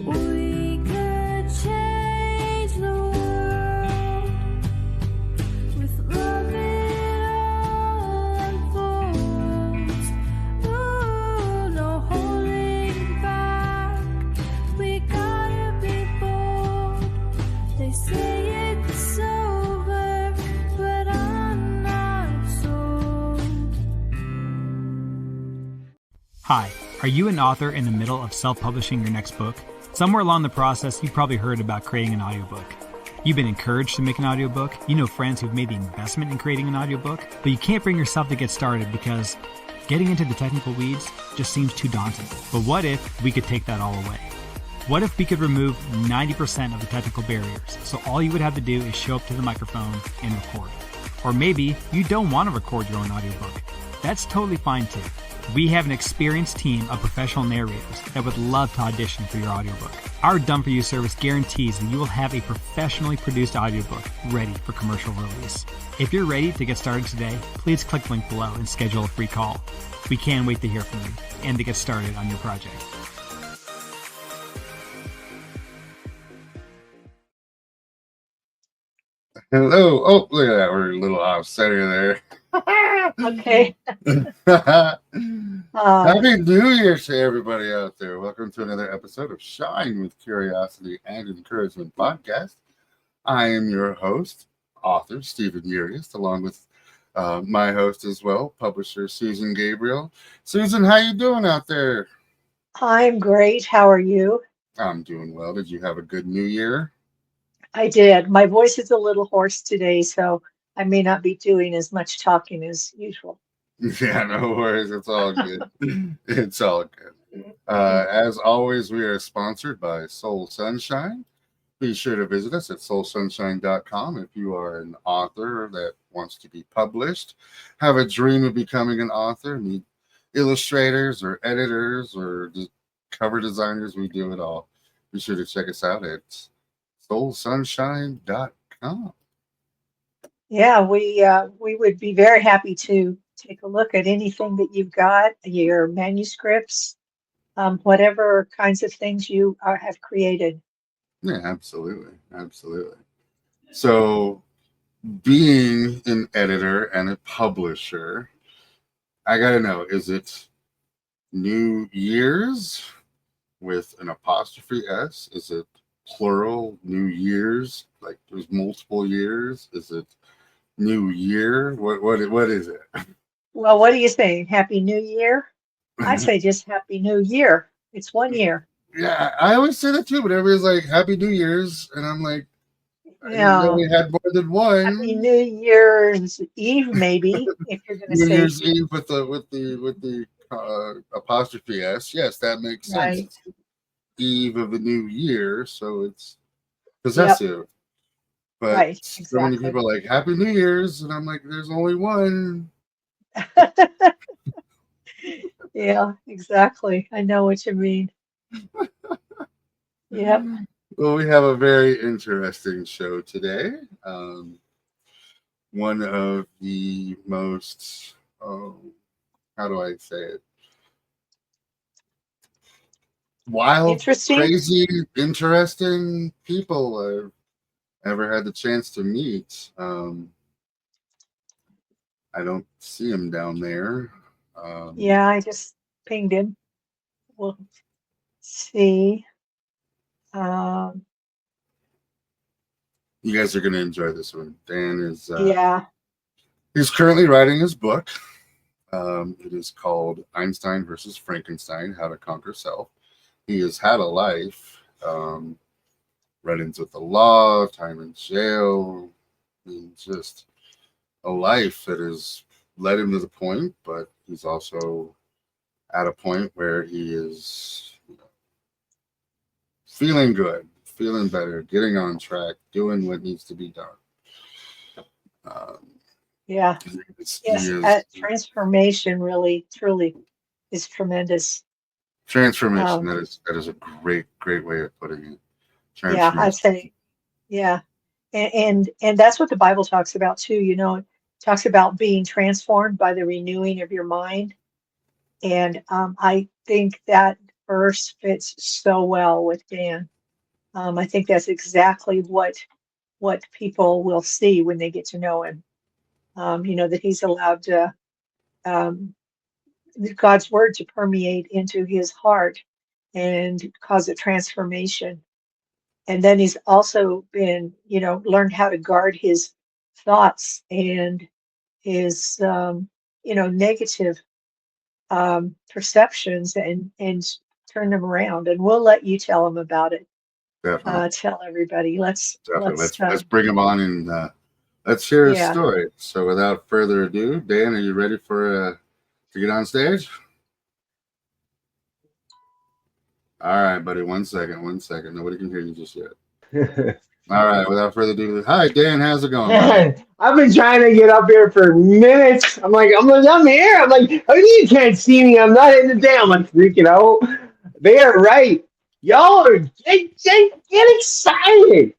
We could change the world with love it all unfolds. Ooh, no holding back. We gotta be bold. They say it's over, but I'm not sold. Hi, are you an author in the middle of self-publishing your next book? Somewhere along the process, you've probably heard about creating an audiobook. You've been encouraged to make an audiobook. You know friends who've made the investment in creating an audiobook, but you can't bring yourself to get started because getting into the technical weeds just seems too daunting. But what if we could take that all away? What if we could remove 90% of the technical barriers, so all you would have to do is show up to the microphone and record? Or maybe you don't want to record your own audiobook. That's totally fine too. We have an experienced team of professional narrators that would love to audition for your audiobook. Our Done For You service guarantees that you will have a professionally produced audiobook ready for commercial release. If you're ready to get started today, please click the link below and schedule a free call. We can't wait to hear from you and to get started on your project. Hello. Oh, look at that. We're a little off center there. Okay. Happy New Year to everybody out there. Welcome to another episode of Shine with Curiosity and Encouragement podcast. I am your host, author Stephen Urias, along with my host as well, publisher Susan Gabriel. Susan, how you doing out there? I'm great. How are you? I'm doing well. Did you have a good New Year? I did. My voice is a little hoarse today, so I may not be doing as much talking as usual. Yeah, no worries. It's all good. It's all good. As always, we are sponsored by Soul Sunshine. Be sure to visit us at soulsunshine.com if you are an author that wants to be published, have a dream of becoming an author, need illustrators or editors or cover designers. We do it all. Be sure to check us out at soulsunshine.com. Yeah, we would be very happy to take a look at anything that you've got, your manuscripts, whatever kinds of things you have created. Yeah, absolutely. Absolutely. So, being an editor and a publisher, I got to know, is it New Year's with an apostrophe S? Is it plural New Years? Like there's multiple years? Is it New Year? What is it? Well, what are you saying? Happy New Year? I say just Happy New Year. It's 1 year. Yeah, I always say that too, but everybody's like Happy New Year's, and I'm like, I didn't know Yeah. we had more than one. Happy New Year's Eve, maybe, if you're going to New say Year's Eve with the apostrophe S. Yes, that makes sense. right. It's the eve of the new year, so it's possessive. But Right, so many exactly. people are like Happy New Year's, and I'm like, there's only one. Yeah, exactly. I know what you mean. Yep. Well, we have a very interesting show today. One of the most, how do I say it? Wild, Interesting. crazy, interesting people I've ever had the chance to meet. I don't see him down there. Yeah, I just pinged him. We'll see. You guys are going to enjoy this one. Dan is Yeah. he's currently writing his book. It is called Einstein versus Frankenstein: How to Conquer Self. He has had a life, run-ins with the law, time in jail, and just a life that has led him to the point, but he's also at a point where he is feeling good, feeling better, getting on track, doing what needs to be done. Yeah. Yes. That transformation really, truly is tremendous. Transformation. That is a great way of putting it. Yeah, I'd say, yeah. And that's what the Bible talks about too. You know, it talks about being transformed by the renewing of your mind. And I think that verse fits so well with Dan. I think that's exactly what people will see when they get to know him. That he's allowed um, God's word to permeate into his heart and cause a transformation. And then he's also been, learned how to guard his thoughts and his, negative perceptions and turn them around. And we'll let you tell him about it. Definitely. Tell everybody. Definitely. Let's, Let's bring him on and let's hear his yeah. story. So without further ado, Dan, are you ready for to get on stage? All right, buddy. 1 second. 1 second. Nobody can hear you just yet. All right. Without further ado, hi, Dan. How's it going, buddy? Man, I've been trying to get up here for minutes. I'm here. I'm like, oh, you can't see me. I'm not in the day. I'm like freaking out. They are right. Y'all are get excited.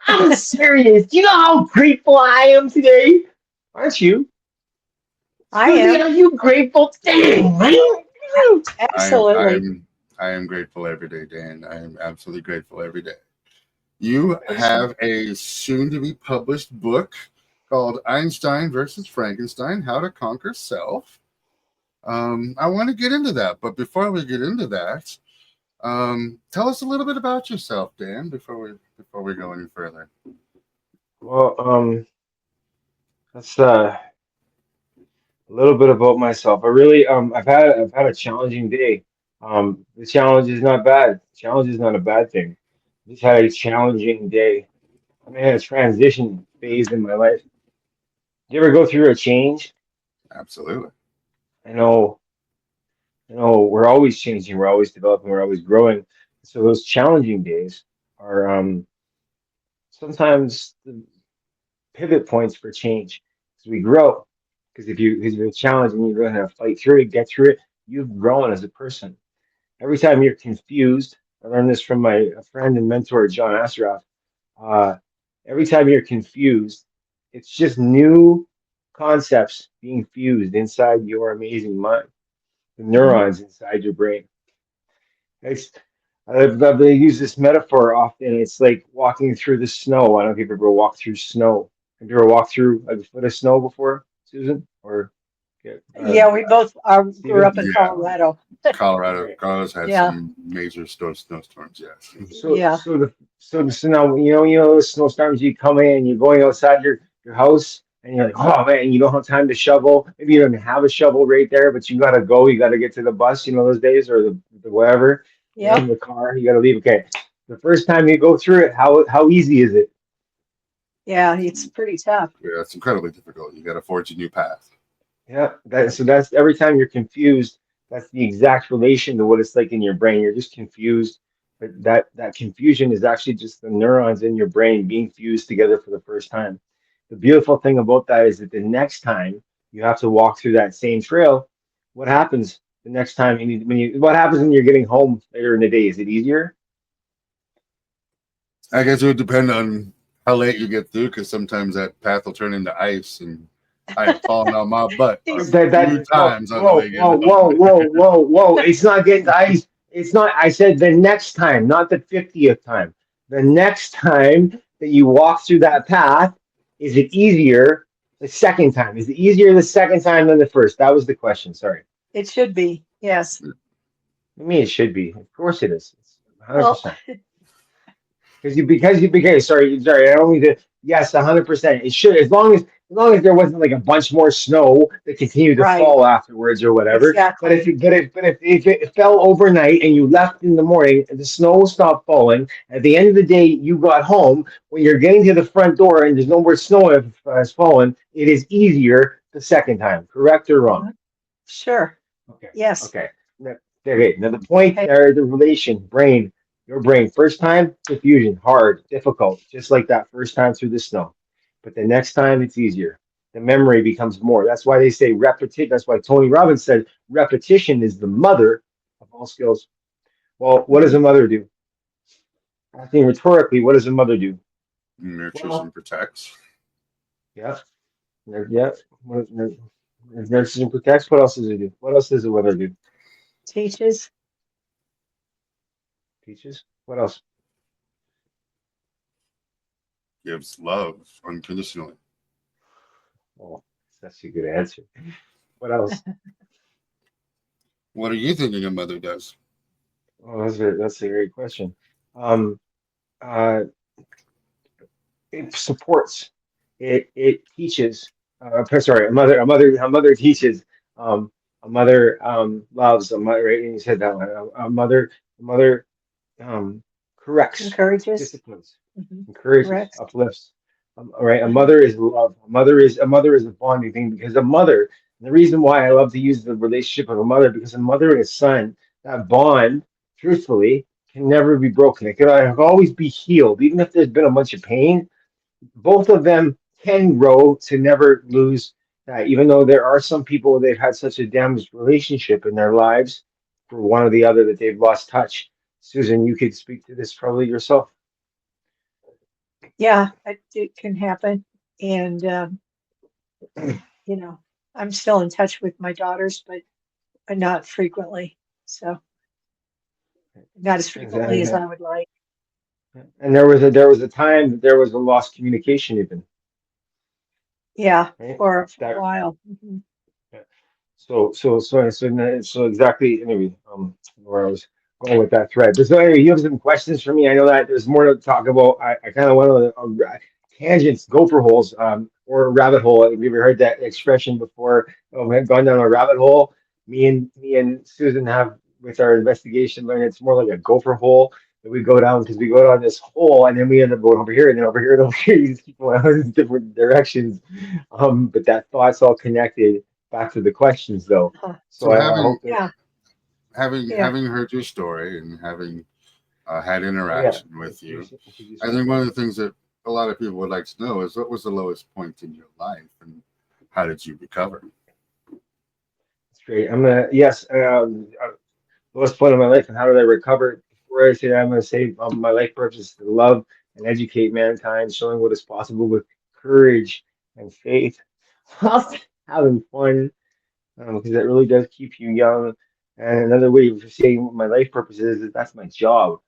I'm serious. Do you know how grateful I am today? Aren't you? I Susie, am. are you grateful? Dang, man. Absolutely. I am grateful every day, Dan. I am absolutely grateful every day. You Awesome. have a soon-to-be published book called Einstein versus Frankenstein: How to Conquer Self. I want to get into that, but before we get into that, tell us a little bit about yourself, Dan, before we go any further. Well, that's a little bit about myself. I really I've had a challenging day. The challenge is not bad. Challenge is not a bad thing. Just had a challenging day. I'm in a transition phase in my life. Do you ever go through a change? Absolutely. I know, we're always changing, we're always developing, we're always growing. So those challenging days are sometimes the pivot points for change as we grow. Because if you're challenged and you're going to fight through it, get through it, you've grown as a person. Every time you're confused, I learned this from my friend and mentor, John Asseroff. Uh, every time you're confused, it's just new concepts being fused inside your amazing mind, the Mhm. neurons inside your brain. It's, I've used this metaphor often. It's like walking through the snow. I don't know if you've ever walked through snow. Have you ever walked through a foot of snow before, Susan? Or Yeah, we both grew Steven? up in Yeah, Colorado. Right. Colorado's had Yeah, some major snowstorms. Yes. yeah, So now the snowstorms, you come in, you're going outside your house and you're like, oh man, you don't have time to shovel. Maybe you don't have a shovel right there, but you gotta go, you gotta get to the bus, those days, or the whatever, yep, the car, you gotta leave. Okay. The first time you go through it, how easy is it? yeah. It's pretty tough. Yeah, it's incredibly difficult. You got to forge a new path. Yeah, that's every time you're confused, that's the exact relation to what it's like in your brain. You're just confused, but that confusion is actually just the neurons in your brain being fused together for the first time. The beautiful thing about that is that the next time you have to walk through that same trail, what happens the next time what happens when you're getting home later in the day? Is it easier? I guess it would depend on how late you get through, because sometimes that path will turn into ice, and I have fallen on my butt a He's few Whoa, times on the whoa, way whoa, getting home. whoa, whoa, whoa, whoa. It's not getting to ice. It's not, I said the next time, not the 50th time. The next time that you walk through that path, is it easier the second time? Is it easier the second time than the first? That was the question. Sorry. It should be. Yes. I mean, it should be. Of course it is. It's Well, 100%. Sorry, I don't mean to. Yes, 100%. It should, as long as there wasn't like a bunch more snow that continued to right. fall afterwards or whatever. But Exactly. if it fell overnight and you left in the morning and the snow stopped falling, at the end of the day you got home. When you're getting to the front door and there's no more snow has fallen, it is easier the second time. Correct or wrong? Mhm. Sure. Okay. Yes. Okay. Okay. Now the point Okay. there, the relation, your brain. First time, confusion, hard, difficult, just like that first time through the snow. But the next time, it's easier. The memory becomes more. That's why they say repetition. That's why Tony Robbins said repetition is the mother of all skills. Well, what does Mhm. a mother do? Asking rhetorically, what does a mother do? Nurtures Well, and protects. yeah, yeah. Nurses and protects. What else does it do? What else does a mother do? Teaches. Teaches. What else? Gives love unconditionally. Oh, that's a good answer. What else? What are you thinking a mother does? Oh, that's a great question. Um, uh, it supports. It teaches. Sorry, a mother teaches. Um, a mother loves. A mother. Right? And you said that one. A mother um, corrects, Encourages. disciplines, Hmm. encourages, Correct. uplifts. All right, a Uh-huh. mother is love. A mother is a bonding thing because a mother. And the reason why I love to use the relationship of a mother because a mother and a son, that bond, truthfully, can never be broken. It can always be healed, even if there's been a bunch of pain. Both of them can grow to never lose that. Even though there are some people they've had such a damaged relationship in their lives for one or the other that they've lost touch. Susan, you could speak to this probably yourself. Yeah, it can happen. And, you know, I'm still in touch with my daughters, but not frequently. So not as frequently as Exactly. I would like. And there was a time that there was a lost communication even, Yeah, right? for a That while. so exactly anyway, where I was going with that thread. But so anyway, you have some questions for me. I know that there's more to talk about. I kind of went on tangents, gopher holes, or a rabbit hole. Have you ever heard that expression before? Oh, we have gone down a rabbit hole. Me and Susan have with our investigation learned it's more like a gopher hole that we go down because we go down this hole and then we end up going over here and then over here and over here. You just keep going in different directions. But that thought's all connected back to the questions though. Uh-huh. So So I hope that, Yeah, yeah. having heard your story and having had oh yeah, interaction with you, introduce I yourself. think one of the things that a lot of people would like to know is what was the lowest point in your life and how did you recover? That's great. Yes, lowest point of my life and how did I recover? Before I say that, I'm going to say my life purpose is to love and educate mankind, showing what is possible with courage and faith, whilst having fun, because that really does keep you young. And another way of saying what my life purpose is that's my job.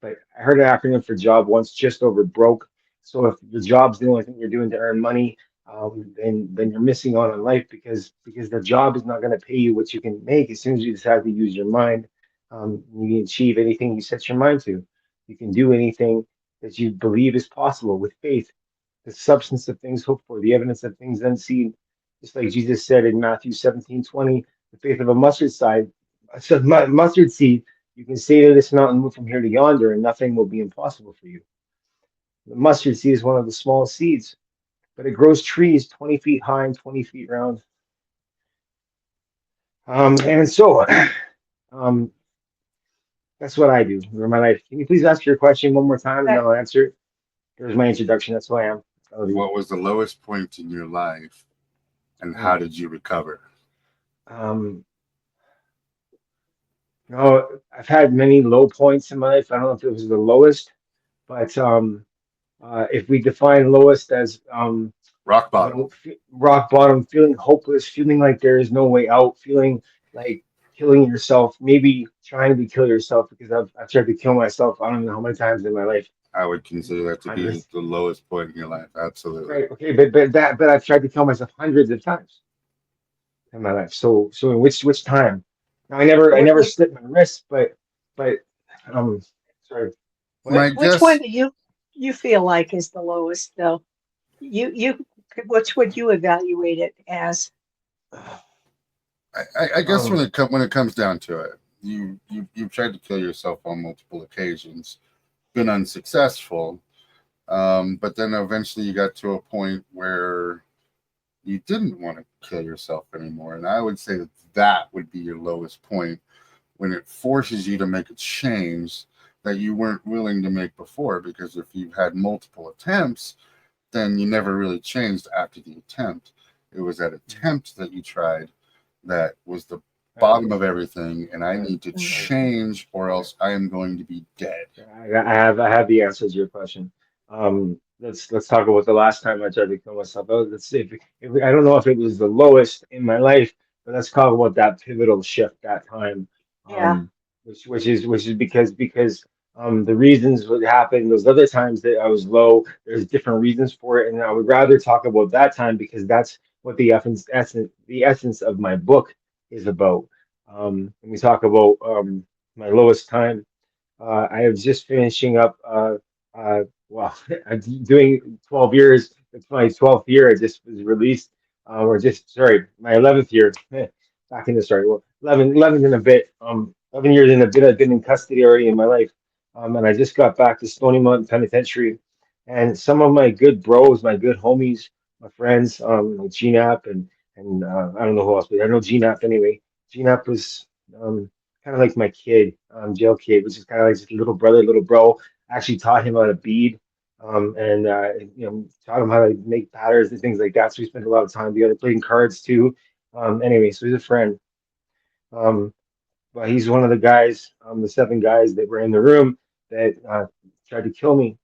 But I heard an acronym for job once, just over broke. So if your job's the only thing you're doing to earn money, then you're missing out on life because the job is not going to pay you what you can make as soon as you decide to use your mind. You can achieve anything you set your mind to. You can do anything that you believe is possible with faith, the substance of things hoped for, the evidence of things unseen. Just like Jesus said in Matthew 17:20, the faith of a mustard seed you can say to this mountain, move from here to yonder, and nothing will be impossible for you. The mustard seed is one of the smallest seeds, but it grows trees 20 feet high and 20 feet round. And so um, that's what I do for my life. Can you please ask your question one more time and then That, I'll answer it? There's my introduction. That's who I am. I love you. What was the lowest point in your life and how Mm. did you recover? Um, I've had many low points in my life. I don't know if it was the lowest, but if we define lowest as Rock bottom. rock bottom, feeling hopeless, feeling like there is no way out, feeling like killing yourself, maybe trying to kill yourself because I've tried to kill myself. I don't know how many times in my life. I would consider that to be Hundreds. the lowest point in your life. Absolutely. Right. Okay. But I've tried to kill myself hundreds of times in my life. So in which time? Now I never wh- slit my wrist, but um sorry. My What? which one guess, do you feel like is the lowest though? Which would you evaluate it as? I guess Um when it comes down to it, you've tried to kill yourself on multiple occasions, been unsuccessful, but then eventually you got to a point where you didn't want to kill yourself anymore, and I would say that that would be your lowest point when it forces you to make a change that you weren't willing to make before. Because if you've had multiple attempts, then you never really changed after the attempt. It was that attempt that you tried that was the bottom of everything, and I need to Mm. change or else I am going to be dead. I have the answer to your question. Let's talk about the last time I tried to kill myself. Let's see if I don't know if it was the lowest in my life, but let's talk about that pivotal shift that time. Yeah. Um, which is because the reasons what happened those other times that I was low, there's different reasons for it, and I would rather talk about that time because that's what the essence of my book is about. When we talk about my lowest time, I was just finishing up. Well, I'm doing 12 years. It's my 12th year. I just was released, or just sorry, my 11th year. Back in the story. Well, 11 and a bit. 11 years and a bit. I've been in custody already in my life, and I just got back to Stony Mountain Penitentiary, and some of my good bros, my good homies, my friends, like GNAP and I don't know who else, but I know GNAP anyway. GNAP was kind of like my kid, jail kid, which is kind of like his little brother, little bro. I actually taught him how to bead, and taught him how to make patterns and things like that. So we spent a lot of time together playing cards too. Anyway, so he's a friend. Um, but he's one of the guys, the seven guys that were in the room that tried to kill me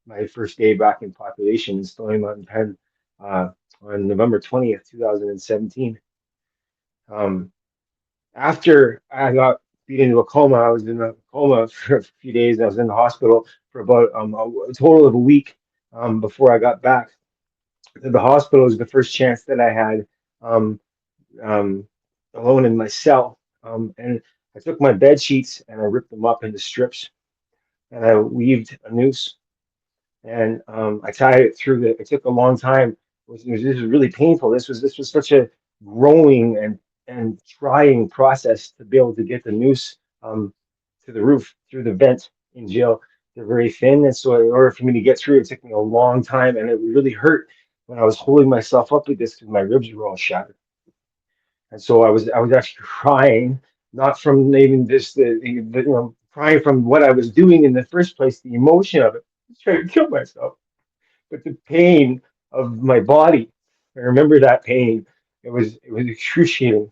my first day back in population in Stony Mountain Pen uh, on November 20th, 2017. Um, After I got beat into a coma, I was in a coma for a few days. I was in the hospital for about a total of a week before I got back. The hospital was the first chance that I had um, um, alone in my cell. And I took my bed sheets and I ripped them up into strips and I weaved a noose and I tied it through the. It took a long time. This was really painful. This was such a growing and trying process to be able to get the noose to the roof through the vent in jail. They're very thin, and so in order for me to get through, it took me a long time, and it really hurt when I was holding myself up like this because my ribs were all shattered. And so I was actually crying, not from even just crying from what I was doing in the first place, the emotion of it, trying to kill myself, but the pain of my body. I remember that pain. It was excruciating,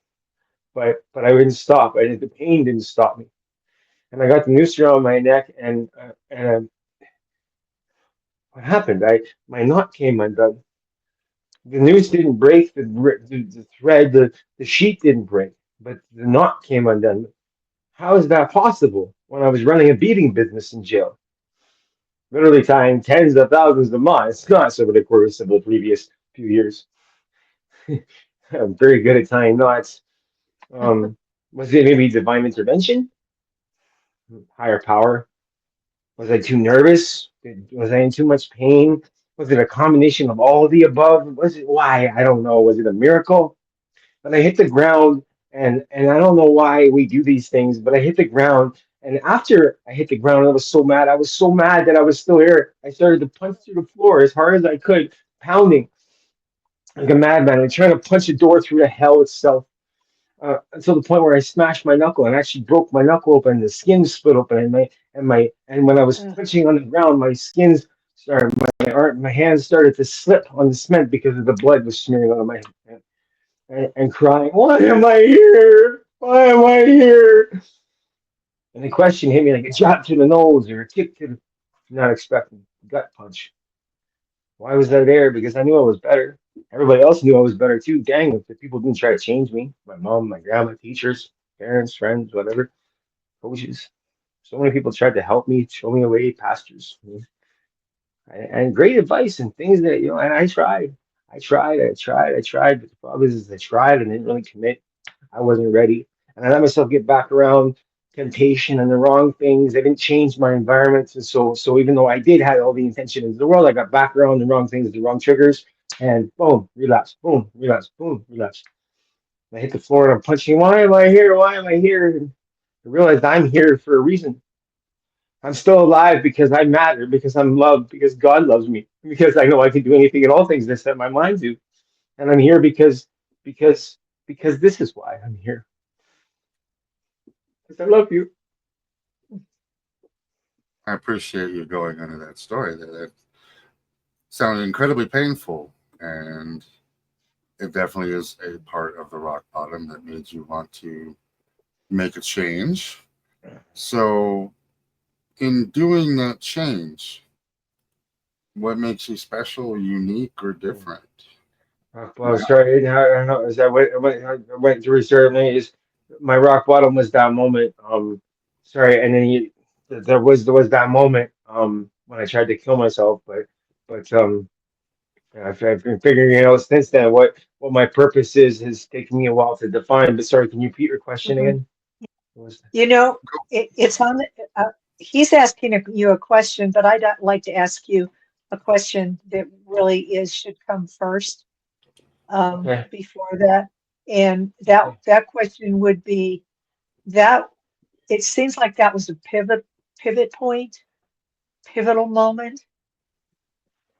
but I didn't stop. The pain didn't stop me, and I got the noose around my neck, and what happened? I My knot came undone. The noose didn't break, the thread, the sheet didn't break, but the knot came undone. How is that possible when I was running a beating business in jail? Literally tying tens of thousands of knots. It's not over the course of the previous few years. I'm very good at tying knots. Um, was it maybe divine intervention? Higher power? Was I too nervous? Was I in too much pain? Was it a combination of all of the above? Was it why? I don't know. Was it a miracle? But I hit the ground, and I don't know why we do these things, but I hit the ground, and after I hit the ground, I was so mad. I was so mad that I was still here. I started to punch through the floor as hard as I could, pounding like a madman. I'm trying to punch a door through the hell itself. Until the point where I smashed my knuckle and actually broke my knuckle open. The skin split open, and when I was Ugh. punching on the ground, my skins started, my hands started to slip on the cement because of the blood was smearing out of my hand and crying, "Why am I here? Why am I here?" And the question hit me like a jab to the nose or a kick to the not expecting gut punch. Why was I there? Because I knew I was better. Everybody else knew I was better too. Dang, if the people didn't try to change me, my mom, my grandma, teachers, parents, friends, whatever, coaches. So many people tried to help me, show me a way, pastors, and great advice and things that, and I tried. I tried. But the problem is I tried and didn't really commit. I wasn't ready. And I let myself get back around temptation and the wrong things. I didn't change my environment. And so even though I did have all the intention in the world, I got back around the wrong things, the wrong triggers, and boom, relapse, boom, relapse, boom, relapse. And I hit the floor and I'm punching. Why am I here? Why am I here? And I realized I'm here for a reason. I'm still alive because I matter, because I'm loved, because God loves me, because I know I can do anything and all things that set my mind to. And I'm here because because this is why I'm here. Because I love you. I appreciate you going into that story. That sounded incredibly painful, and it definitely is a part of the rock bottom that made you want to make a change. So, in doing that change, what makes you special, unique, or different? Well, sorry, is that what went to reserve me? Is my rock bottom was that moment. sorry, and then there was that moment when I tried to kill myself, but I've been figuring out since then what my purpose is has taken me a while to define. But sorry, can you repeat your question Mhm. again? What was You know, it's on the, he's asking you a question, but I'd like to ask you a question that really is should come first, okay, before that. And that okay. that question would be that it seems like that was a pivot point, pivotal moment.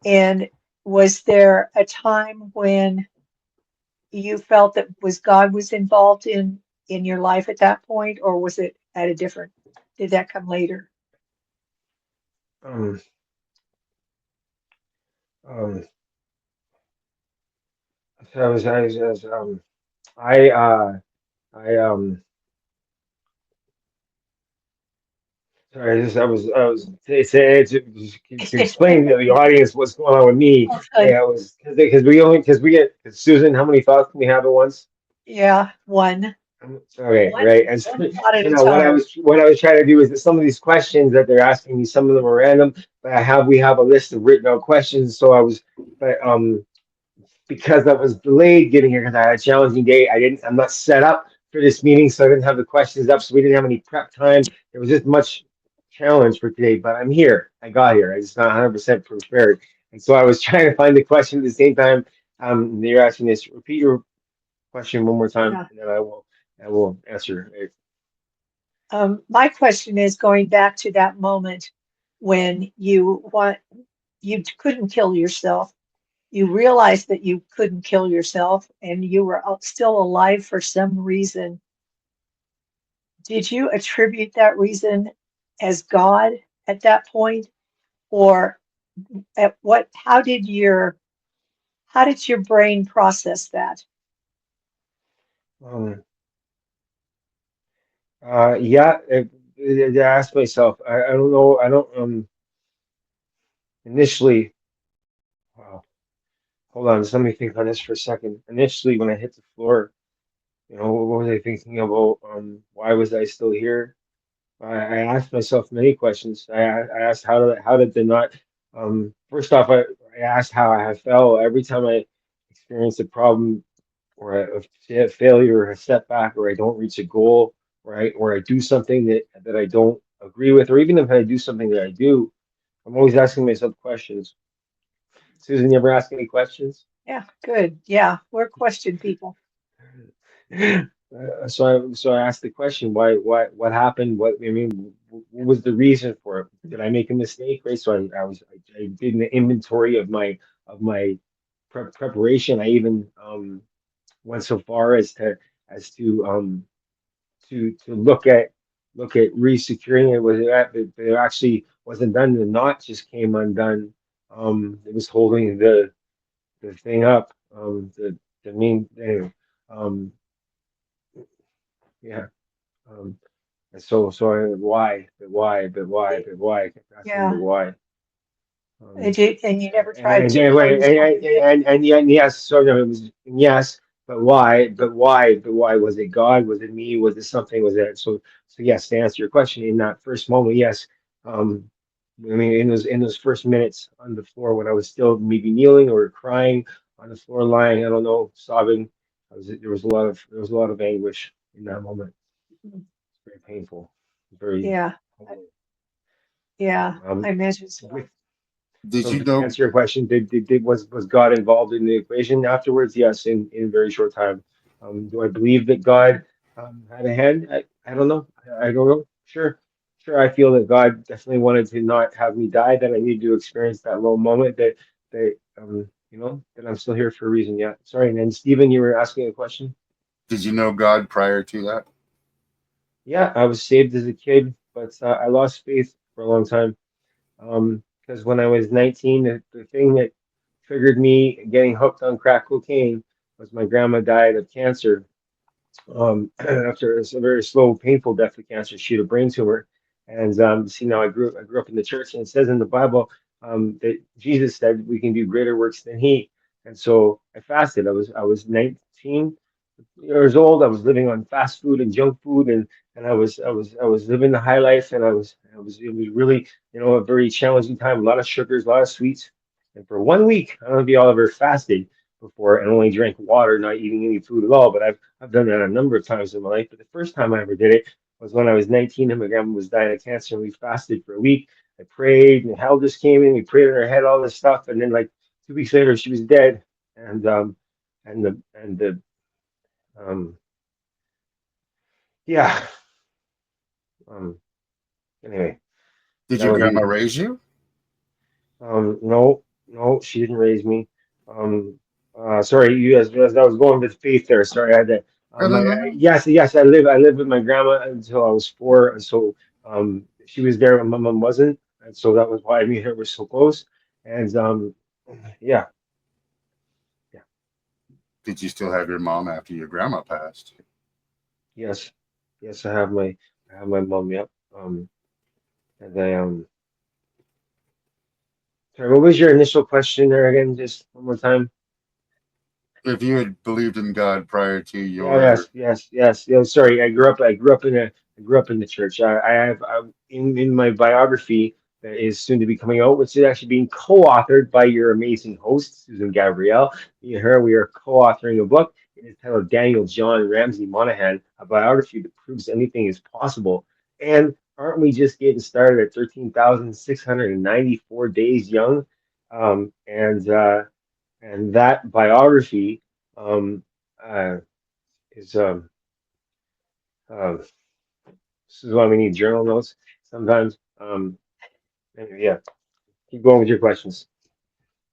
And was there a time when you felt that was God was involved in your life at that point, or was it at a different, did that come later? Um, um, so I, uh, I, sorry, to explain to the audience what's going on with me. Oh, good. Yeah, it was because we get Susan. How many thoughts can we have at once? Yeah, one. Okay, One right. And so, one thought at so a now time. what I was trying to do is that some of these questions that they're asking me, some of them are random, but we have a list of written out questions. So but because I was delayed getting here because I had a challenging day. I'm not set up for this meeting, so I didn't have the questions up. So we didn't have any prep time. There was just much challenge for today, but I'm here. I got here. I just not 100% prepared. And so I was trying to find the question at the same time. You're asking this. Repeat your question one more time, Yeah. and then I will answer. My question is going back to that moment when you couldn't kill yourself. You realized that you couldn't kill yourself and you were still alive for some reason. Did you attribute that reason as God at that point? Or at what, how did your brain process that? Um, yeah, I asked myself. I don't know. I don't initially. Wow. Hold on. Just let me think on this for a second. Initially, when I hit the floor, what was I thinking about? Why was I still here? I asked myself many questions. I asked how did they not. First off, I asked how I fell every time I experience a problem or a failure or a setback or I don't reach a goal or I do something that I don't agree with, or even if I do something that I do, I'm always asking myself questions. Susan, you ever ask any questions? Yeah, good. Yeah, we're question people. So I asked the question, what happened? What was the reason for it? Did I make a mistake? Right. So I did an inventory of my preparation. I even went so far as to look at resecuring it. Was it actually wasn't done? The knot just came undone. It was holding the thing up. The main anyway. Um, yeah. Um, and why? I kept asking the Yeah. why. Um, And you never and tried and to and, kill wait, yourself again? and yeah, and yes. So no, it was yes, but why? But why? Was it God? Was it me? Was it something? Was it so? Yes, to answer your question, in that first moment, yes. Um, I mean, in those first minutes on the floor when I was still maybe kneeling or crying on the floor, lying, I don't know, sobbing. There was a lot of anguish in that moment. It's very painful, very Yeah, I- humbling. yeah, I imagine so. With Did so you to know? answer your question, was God involved in the equation afterwards? Yes, in a very short time. Do I believe that God had a hand? I don't know. I don't know. Sure. I feel that God definitely wanted to not have me die. That I needed to experience that low moment. That I'm still here for a reason. Yeah. Sorry. And then Stephen, you were asking a question. Did you know God prior to that? Yeah, I was saved as a kid, but I lost faith for a long time. Because when I was 19, the thing that triggered me getting hooked on crack cocaine was my grandma died of cancer. After a very slow, painful death of cancer, she had a brain tumor. And see, now I grew up in the church, and it says in the Bible that Jesus said we can do greater works than He. And so I fasted. I was 19, years old. I was living on fast food and junk food, and I was living the high life, and it was really, a very challenging time. A lot of sugars, a lot of sweets. And for 1 week, I don't know if y'all ever fasted before and only drank water, not eating any food at all. But I've done that a number of times in my life. But the first time I ever did it was when I was 19 and my grandma was dying of cancer, and we fasted for a week. I prayed, and hell just came in. We prayed in her head, all this stuff, and then like 2 weeks later, she was dead. And the um yeah um anyway, Did that your would grandma be raise you? no, no, she didn't raise me. um Sorry, as I was going with faith there, sorry, I had to No, no, my no, no. yes, I lived with my grandma until I was 4, and so she was there when my mom wasn't, and so that was why me and her were so close. And yeah, yeah, Did you still have your mom after your grandma passed? yes, yes, I have my mom, yep. And I Sorry, what was your initial question there again? Just one more time. If you had believed in God prior to Yeah, your, yes. Yeah, sorry, I grew up in the church. In my biography that is soon to be coming out, which is actually being co-authored by your amazing host, Susan Gabrielle. Me and her, we are co-authoring a book. It is titled Daniel John Ramsey Monahan, a biography that proves anything is possible. And aren't we just getting started at 13,694 days young? And that biography um, uh, is this is why we need journal notes sometimes. Anyway, yeah, keep going with your questions.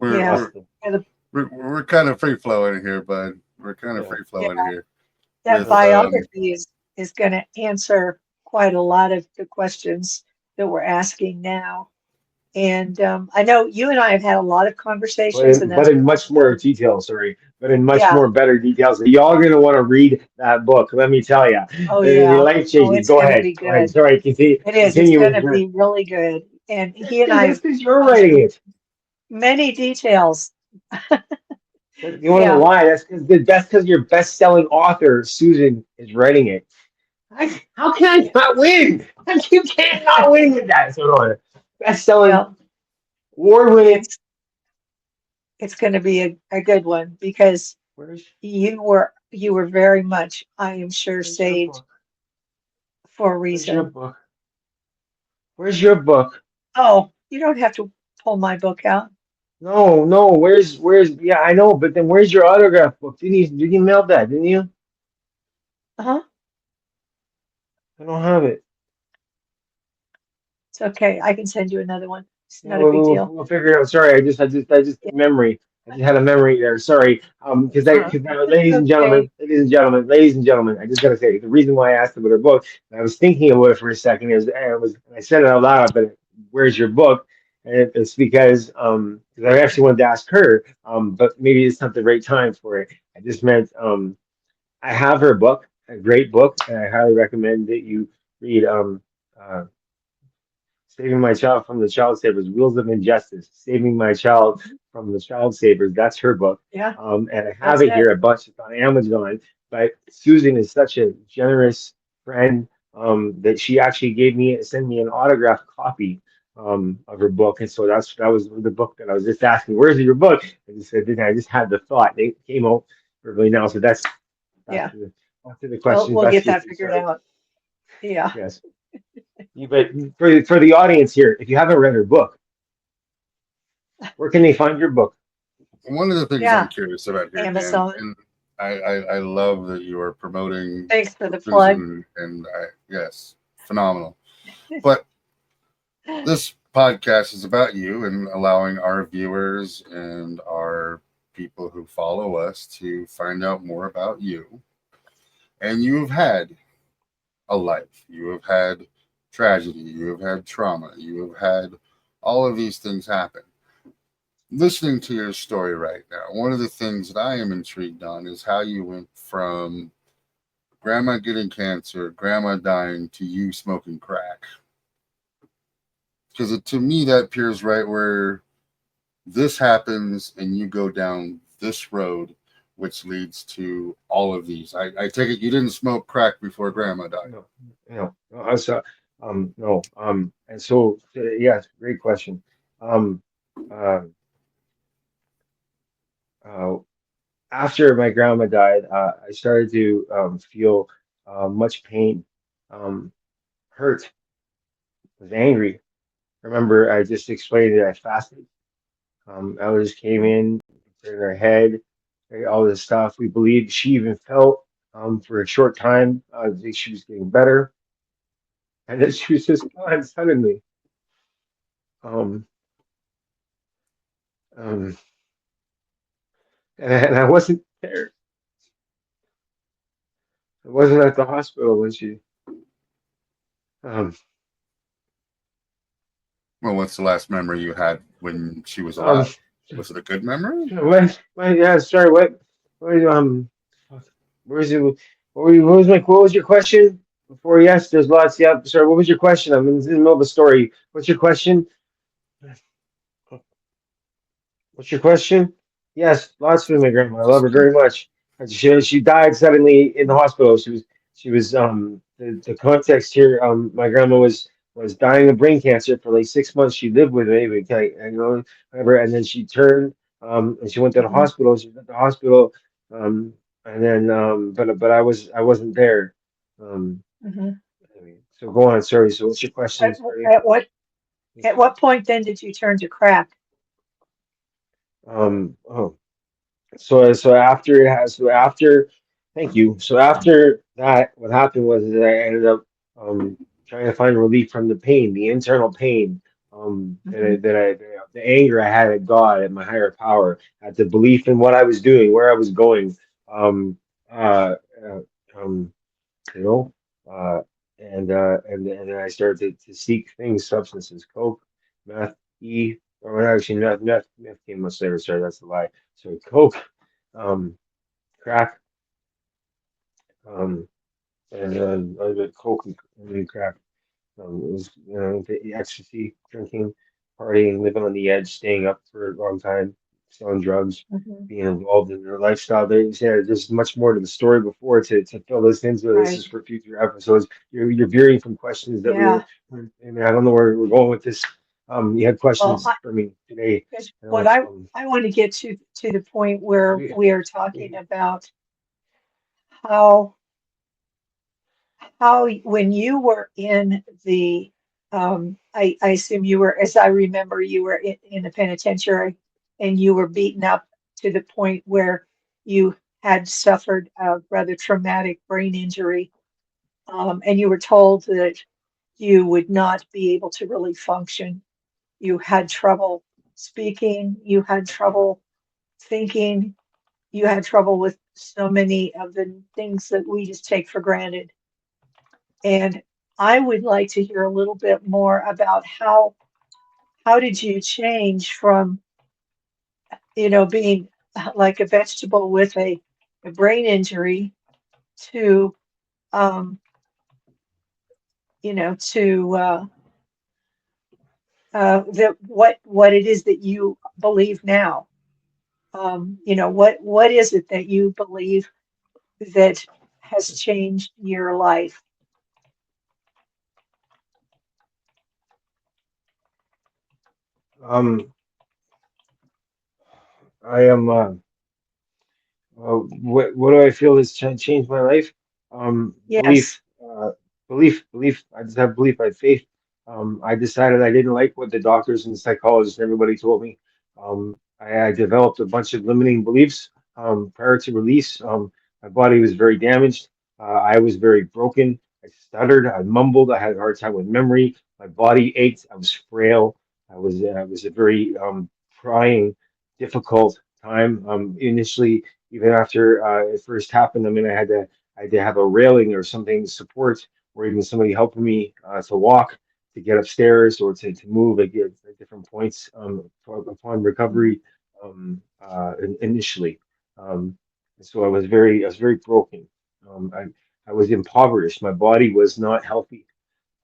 we're Yeah. we're Lost them. Yeah, we're kind of free flowing here, bud. We're kind of Yeah. free yeah, flowing here that with biography is going to answer quite a lot of the questions that we're asking now. And I know you and I have had a lot of conversations, and But that's in why, much more detail, sorry, but in much yeah. more better details. Y'all gonna want to read that book. Let me tell you, Oh, it'll be yeah. life Oh, changing. it's going to be Go ahead. good. Sorry, continue. It is. It's Continue going with to your. be really good. And he and I That's have because you're gone writing through it. many details. You want to know Yeah. why? That's because your best-selling author Susan is writing it. How can I not win? You can't not win with that sort of best-selling, Well, award-winning. it's it's going to be a good one because Where's you were very much, I am sure, Where's your saved book? for a Where's your reason. book? Where's your book? Oh, you don't have to pull my book out. No, no. Where's? Yeah, I know, but then where's your autograph book? Did you mail that? Didn't you? Uh-huh. I don't have it. It's okay. I can send you another one. It's Yeah, not a big deal. we'll figure it out. Sorry, I just Yeah. memory. I just had a memory there. Sorry. Because now, It's okay. ladies and gentlemen, I just gotta say the reason why I asked about her book, and I was thinking about it for a second, I said it out loud, but where's your book? And it's because 'cause I actually wanted to ask her, but maybe it's not the right time for it. I just meant I have her book, a great book, and I highly recommend that you read uh, Saving My Child from the Child Savers, Wheels of Injustice, Saving My Child from the Child Savers. That's her book. Yeah, And I have that's it it. here a bunch. It's on Amazon. But Susan is such a generous friend that she actually sent me an autographed copy of her book. And so that was the book that I was just asking, where's your book? I just had the thought. It came out really now. So that's back Yeah. to the Well, questions. we'll Back get to that you. figured Sorry. out. Yeah. Yes. But for the audience here, if you haven't read her book, where can they find your book? one of the things I'm Yeah. curious about here, Dan, Amazon. and I love that you are promoting Thanks for the plug. Susan, and yes, phenomenal. But this podcast is about you and allowing our viewers and our people who follow us to find out more about you. And you've had a life, you have had tragedy, you have had trauma, you have had all of these things happen. Listening to your story right now, one of the things that I am intrigued on is how you went from grandma getting cancer, grandma dying, to you smoking crack. Because to me, that appears right where this happens and you go down this road which leads to all of these. I take it you didn't smoke crack before grandma died. No, no. I saw, no. And so, yes, great question. Um, uh, uh, After my grandma died, I started to feel much pain, um, hurt, was angry. Remember, I just explained that I fasted. Elders came in, turned her head, all this stuff. We believed she even felt for a short time that she was getting better, and then she was just gone suddenly. Um, um, and I wasn't there. I wasn't at the hospital when she. Um, Well, what's the last memory you had when she was um, alive? Was it a good memory? what, yeah, sorry, what, fuck, where's it? What was your question? Before, yes, there's lots. Yeah, sorry, what was your question? I'm in the middle of a story. What's your question? What's your question? Yes, lots of my grandma. I love her very much. And she died suddenly in the hospital. She was the context here. My grandma was dying of brain cancer for like 6 months. She lived with me, okay, whatever. And then she turned and she went to the Mhm, hospital. She was at the hospital, um, and then but I wasn't there. Um, mhm. so go on. Sorry. So what's your question? At, Sorry. at what at what point then did you turn to crack? Oh. So after thank you. So after that, what happened was that I ended up um trying to find relief from the pain, the internal pain, Hmm. the anger I had at God, at my higher power, at the belief in what I was doing, where I was going, um uh, uh um you know uh and then I started to seek things, substances, coke, meth, or actually meth came much later. Sorry, that's a lie. So coke, um, crack, um, and I did coke and crack. It was, the ecstasy, drinking, partying, living on the edge, staying up for a long time, selling drugs, Hmm. being involved in their lifestyle. There's much more to the story before to fill this in. So this Right. is for future episodes. You're veering from questions that Yeah. and I don't know where we're going with this. You had Well, questions for me today. because You what know, I want to get to the point where we, we are talking we, about how when you were in the I assume you were, as I remember, you were in the penitentiary and you were beaten up to the point where you had suffered a rather traumatic brain injury, and you were told that you would not be able to really function. You had trouble speaking, you had trouble thinking, you had trouble with so many of the things that we just take for granted. And I would like to hear a little bit more about how did you change from, being like a vegetable with a brain injury to, um, to what it is that you believe now. What is it that you believe that has changed your life? um, I am. What do I feel has changed my life? Yes. Belief. I just have belief. I have faith. I decided I didn't like what the doctors and psychologists and everybody told me. I developed a bunch of limiting beliefs prior to release. My body was very damaged. I was very broken. I stuttered. I mumbled. I had a hard time with memory. My body ached. I was frail. I was a very trying, difficult time. Initially, even after it first happened, I mean, I had to have a railing or something to support, or even somebody helping me to walk, to get upstairs, or to move at different points upon Mhm. recovery initially. Um, so I was very broken. I was impoverished. My body was not healthy.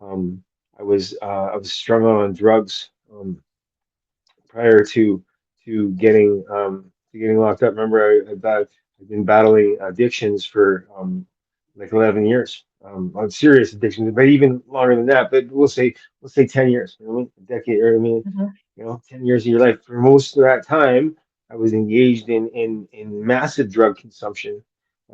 Um, I was strung out on drugs. Prior to getting locked up. Remember, I I've been battling addictions for like 11 years. On serious addictions, but even longer than that. But we'll say 10 years. You know what I mean? A decade. Or I mean, Mhm. 10 years of your life. For most of that time, I was engaged in massive drug consumption.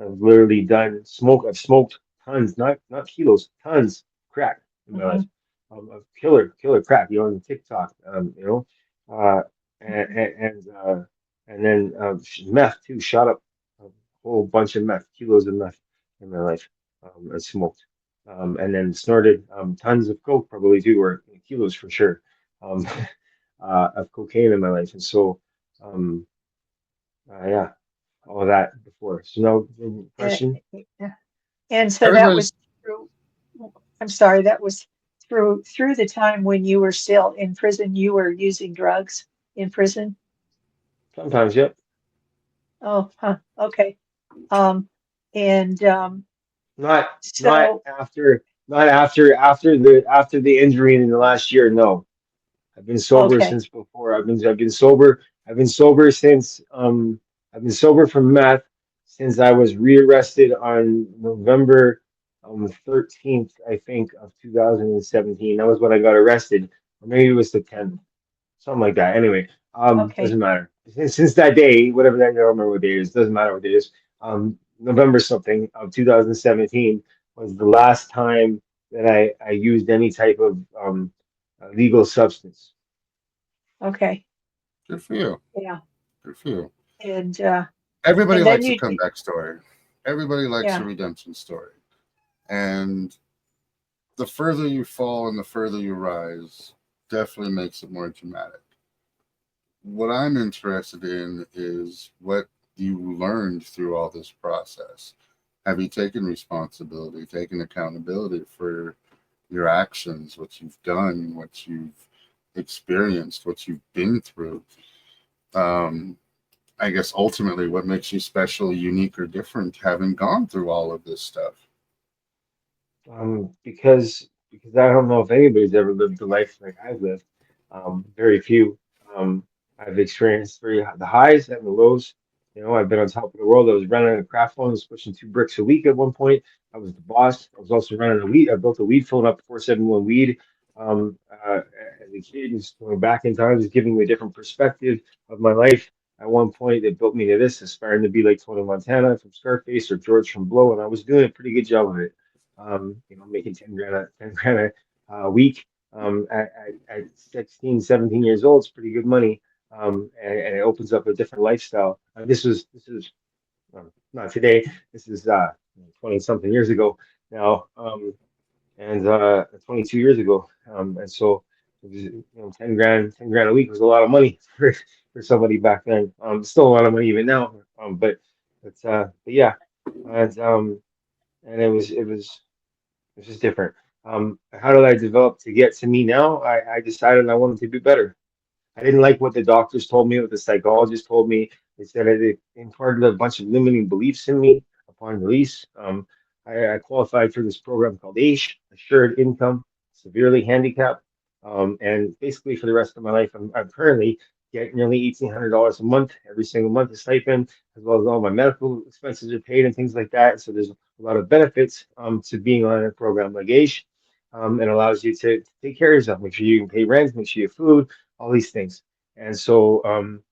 I've literally done smoke. I've smoked tons, not kilos, tons crack in my life. Mhm. Of killer crack. On TikTok. Uh, and Mhm. and then meth too. Shot up a whole bunch of meth, kilos of meth in my life. And smoked. And then snorted tons of coke, probably too, or kilos for sure. Um, of cocaine in my life, and so um, yeah, all of that before. So no Uh, question. yeah. And so that Everybody's was through, I'm sorry, that was through the time when you were still in prison, you were using drugs in prison? Sometimes, yep. Oh, huh. Okay. Um, and Not not so, after not after the injury in the last year. No, I've been sober okay. since before. I've been sober. I've been sober since I've been sober from meth since I was rearrested on November 13th, I think, of 2017. That was when I got arrested, or maybe it was the 10th, Mhm. something like that. Anyway, doesn't Okay. matter. Since that day, whatever that, I don't remember what day it is. Doesn't matter what day it is. November something of 2017 was the last time that I used any type of legal substance. Okay. good for you. Yeah. Good for you. And Everybody and then likes a you, comeback story. Everybody likes a yeah. redemption story. And the further you fall and the further you rise definitely makes it more dramatic. What I'm interested in is what you learned through all this process. Have you taken responsibility, taken accountability for your actions, what you've done, what you've experienced, what you've been through? Um, I guess ultimately what makes you special, unique, or different having gone through all of this stuff. Because I don't know if anybody's ever lived the life like I've lived. Very few. I've experienced the highs and the lows. I've been on top of the world. I was running a craft phone, I was pushing 2 bricks a week at one point. I was the boss. I was also running a weed. I built a weed phone up 471 weed. As a kid, just going back in time, just giving me a different perspective of my life. At one point, it built me to this, aspiring to be like Tony Montana from Scarface or George from Blow, and I was doing a pretty good job of it. Making 10 grand a week at 16, 17 years old. It's pretty good money. And it opens up a different lifestyle. This is not today. This is 20 something years ago now. And 22 years ago. And so it was, 10 grand a week was a lot of money for somebody back then. Still a lot of money even now. But yeah, and and it was just different. How did I develop to get to me now? I decided I wanted to be better. I didn't like what the doctors told me, what the psychologist told me. They said it imparted a bunch of limiting beliefs in me upon release. I qualified for this program called AISH, Assured Income, Severely Handicapped. And basically, for the rest of my life, I'm currently getting nearly $1,800 a month, every single month, a stipend, as well as all my medical expenses are paid and things like that. So there's a lot of benefits to being on a program like AISH. And allows you to take care of yourself, make sure you can pay rent, make sure you have food, all these things. And so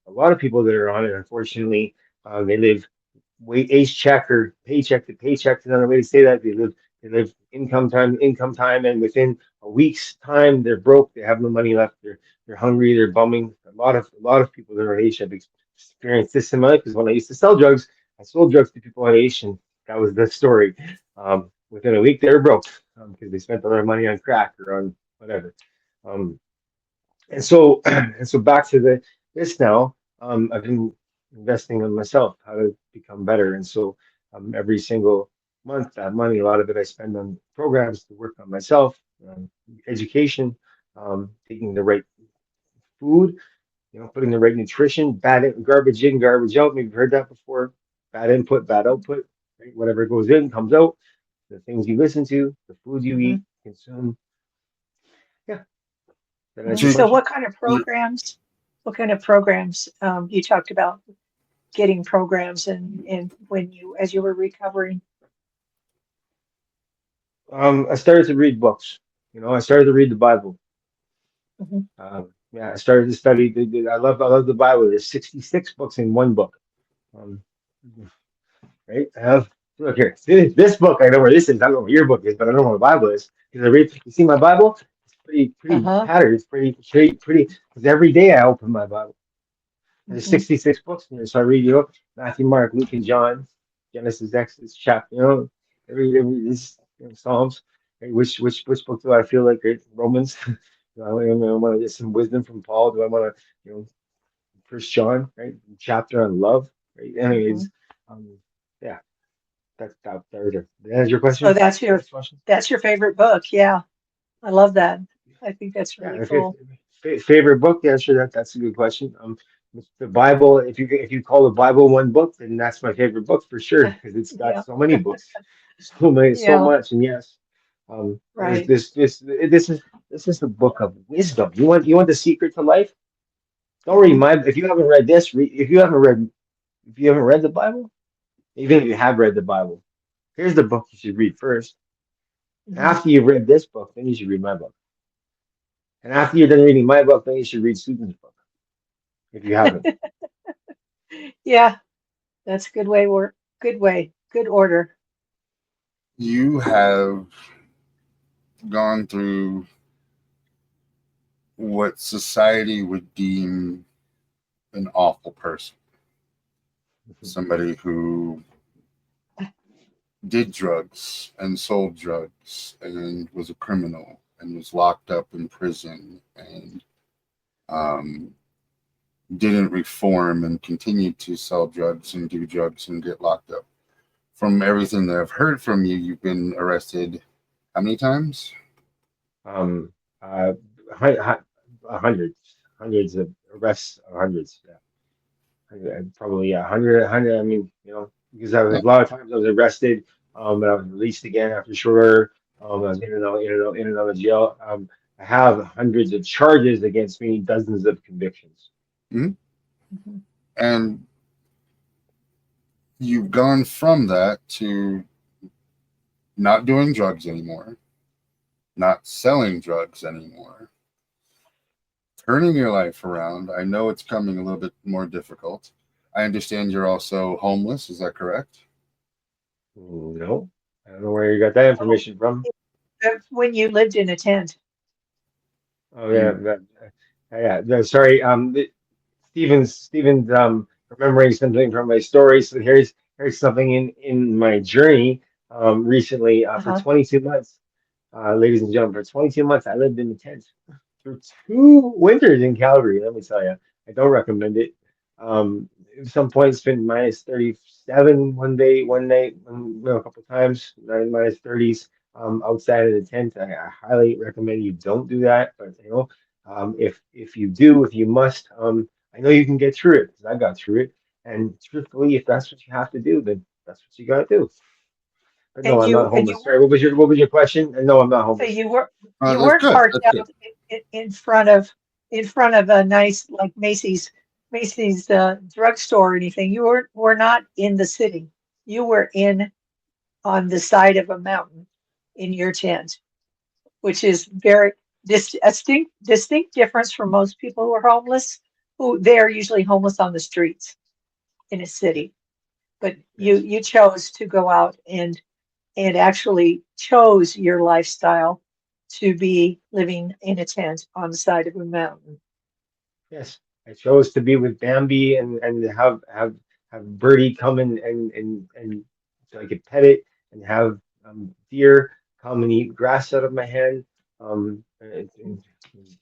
a lot of people that are on it, unfortunately, they live wait age check or paycheck to paycheck. Is another way to say that. They live income time to income time, and within a week's time, they're broke. They have no money left. They're hungry. They're bumming. A lot of people that are Asian have experienced this in my life. Because when I used to sell drugs, I sold drugs to people on Asian. That was the story. Within a week, they were broke because they spent all their money on crack or on whatever. Um, and so back to this now. I've been investing in myself, how to become better. And so every single month, that money, a lot of it I spend on programs to work on myself, education, taking the right food, putting the right nutrition, garbage in, garbage out. Maybe you've heard that before. Bad input, bad output. Right? Whatever goes in comes out. The things you listen to, the food you Hmm. eat, consume. Yeah, that Hmm. answer your So So question. what kind of programs you talked about getting programs and when as you were recovering? I started to read books. I started to read the Bible. Mhm. Yeah, I started to study. I love the Bible. There's 66 books in one book. Um, right? Look here. See, this book, I know where this is. I don't know where your book is, but I know where my Bible is. Because I read. You see my Bible? It's pretty Uh-huh. tattered. It's pretty. Because every day I open my Bible. There's Mhm. 66 books in there, so I read Matthew, Mark, Luke, and John, Genesis, Exodus, chapter. Every this, Psalms. Right? Which book do I feel like? Right? Romans. Do I want to get some wisdom from Paul? Do I want to, First John, right? Chapter on love, right? Anyways, Mhm. um, yeah, that answer your So question. Next question. that's your favorite book. Yeah. I love that. I think that's Yeah, really if cool. favorite book, yeah, sure, that's a good question. The Bible, if you call the Bible one book, then that's my favorite book for sure because it's got Yeah. so many books, so many, so Yeah. much, and yes, there's Right. this is the book of wisdom. You want the secret to life? Don't read Mhm. my. If you haven't read this, if you haven't read the Bible, even if you have read the Bible, here's the book you should read first. Mhm. After you've read this book, then you should read my book. And after you're done reading my book, then you should read Susan's book if you haven't. Yeah. That's a good way work. Good way. Good order. You have gone through what society would deem an awful person, somebody who did drugs and sold drugs and was a criminal and was locked up in prison and um, didn't reform and continued to sell drugs and do drugs and get locked up. From everything that I've heard from you, you've been arrested how many times? Um, uh, hundreds of arrests, hundreds. Yeah, probably 100. I mean, because a lot of times I was arrested, but I was released again after shorter. I was in and out of jail. I have hundreds of charges against me, dozens of convictions. Mhm. Mhm. And you've gone from that to not doing drugs anymore, not selling drugs anymore, turning your life around. I know it's coming a little bit more difficult. I understand you're also homeless. Is that correct? No, I don't know where you got that Oh, information from. when you lived in a tent. Oh yeah, You, yeah. No, sorry. Steven's remembering something from my story. So here's something in my journey. Recently, for Uh-huh. 22 months, ladies and gentlemen, for 22 months, I lived in a tent for 2 winters in Calgary. Let me tell you, I don't recommend it. At some point, it's been minus 37 one day, one night, a couple times, minus 30s. Outside of the tent, I highly recommend you don't do that. But if you do, if you must, I know you can get through it because I got through it. And truthfully, if that's what you have to do, then that's what you got to do. But no, And I'm not you homeless. Sorry, weren't what was your question? No, I'm not so homeless. you that's weren't good. parked That's good. out in front of a nice like Macy's drugstore or anything. You were not in the city. You were in on the side of a mountain in your tent, which is very distinct difference from most people who are homeless, who they are usually homeless on the streets in a city. But you Yes. you chose to go out and actually chose your lifestyle to be living in a tent on the side of a mountain. Yes, I chose to be with Bambi and have Birdie come and so I could pet it and have deer come and eat grass out of my hand, and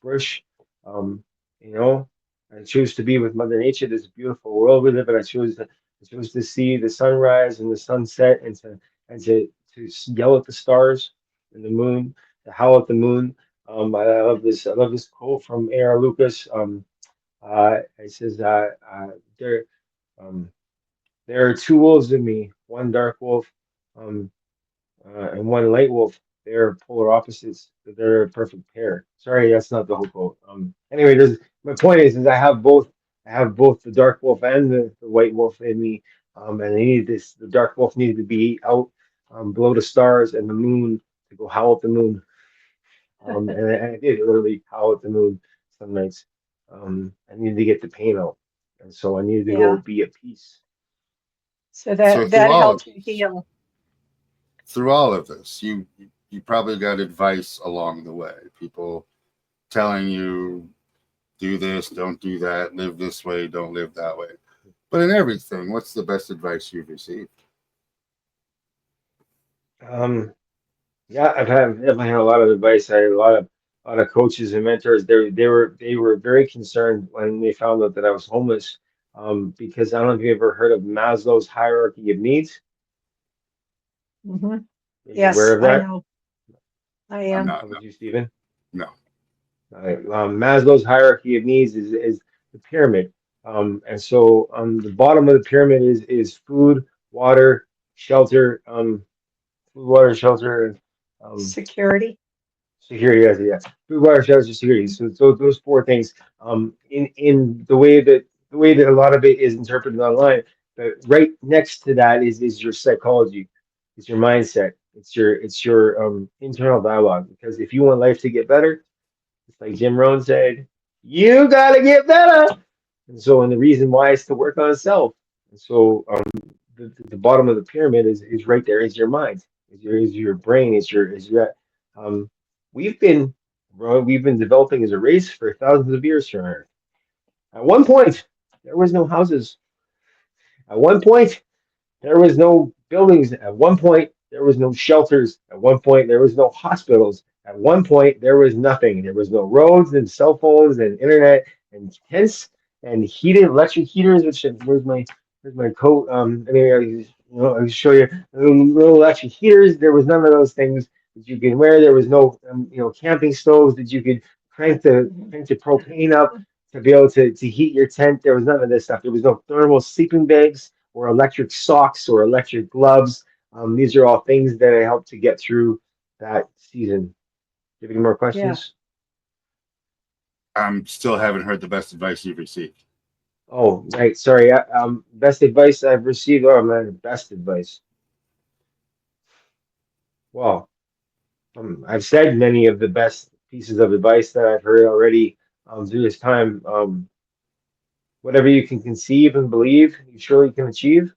bush. Um, you know, I choose to be with Mother Nature. This beautiful world we live in. I chose to see the sunrise and the sunset and to yell at the stars and the moon, to howl at the moon. I love this quote from A.R. Lucas. It says that um, there are two wolves in me, one dark wolf um, and one light wolf. They're polar opposites, but they're a perfect pair. Sorry, that's not the whole quote. Anyway, my point is I have both. I have both the dark wolf and the white wolf in me, and I needed this. The dark wolf needed to be out below the stars and the moon to go howl at the moon. And I did literally howl at the moon some nights. I needed to get the pain out, and so I needed to go Yeah. be at peace. So So that helped you heal. through all of this, you probably got advice along the way. People telling you do this, don't do that, live this way, don't live that way. But in everything, what's the best advice you've received? Um, yeah, I've definitely had a lot of advice. I had a lot of coaches and mentors. They were very concerned when they found out that I was homeless. Because I don't know if you've ever heard of Maslow's hierarchy of needs. Hmm. Are you aware Yes, of I that? know. I I'm am. not. How No. about you, Stephen? No. Maslow's hierarchy of needs is the pyramid. And so the bottom of the pyramid is food, water, shelter, food, water, shelter, um, Security. security. Yes, yeah. Food, water, shelter, security. So those four things. In the way that a lot of it is interpreted online, but right next to that is your psychology, it's your mindset, it's your internal dialogue. Because if you want life to get better, it's like Jim Rohn said, you gotta get better. And so, and the reason why is to work on self. And so, the bottom of the pyramid is right there. Is your mind, is your brain, is your. Um, we've been we've been developing as a race for thousands of years here on Earth. At one point, there was no houses. At one point, there was no buildings. At one point, there was no shelters. At one point, there was no hospitals. At one point, there was nothing. There was no roads and cell phones and internet and tents and heated electric heaters. Where's my coat? Anyway, I can show you little electric heaters. There was none of those things that you can wear. There was no camping stoves that you could crank the propane up to be able to heat your tent. There was none of this stuff. There was no thermal sleeping bags or electric socks or electric gloves. These are all things that I helped to get through that season. Do you have any more Yeah. questions? I'm still haven't heard the best advice you've received. Oh, right. Sorry. Best advice I've received. Oh man, best advice. Well, I've said many of the best pieces of advice that I've heard already through this time. Whatever you can conceive and believe, you surely can achieve.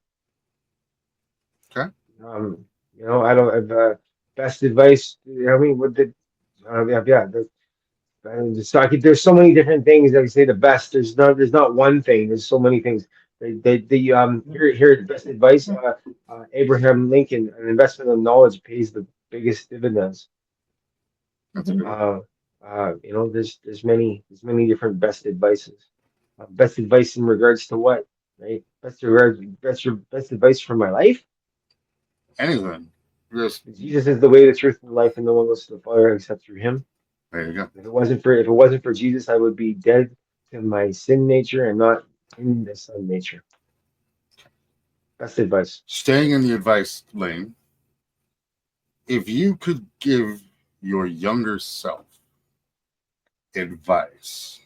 Okay. I don't have best advice. I mean, what did yeah. There's so many different things that I say the best. There's not one thing. There's so many things. Here the best advice. Abraham Lincoln: an investment in knowledge pays the biggest dividends. That's a good one. Uh, there's many different best advices. Best advice in regards to what, right? Best advice for my life. Anything. Just Jesus is the way, the truth, and the life, and no one goes to the Father except through Him. there you go. If it wasn't for Jesus, I would be dead to my sin nature and not in the Son nature. Best advice. Staying in the advice lane, if you could give your younger self advice,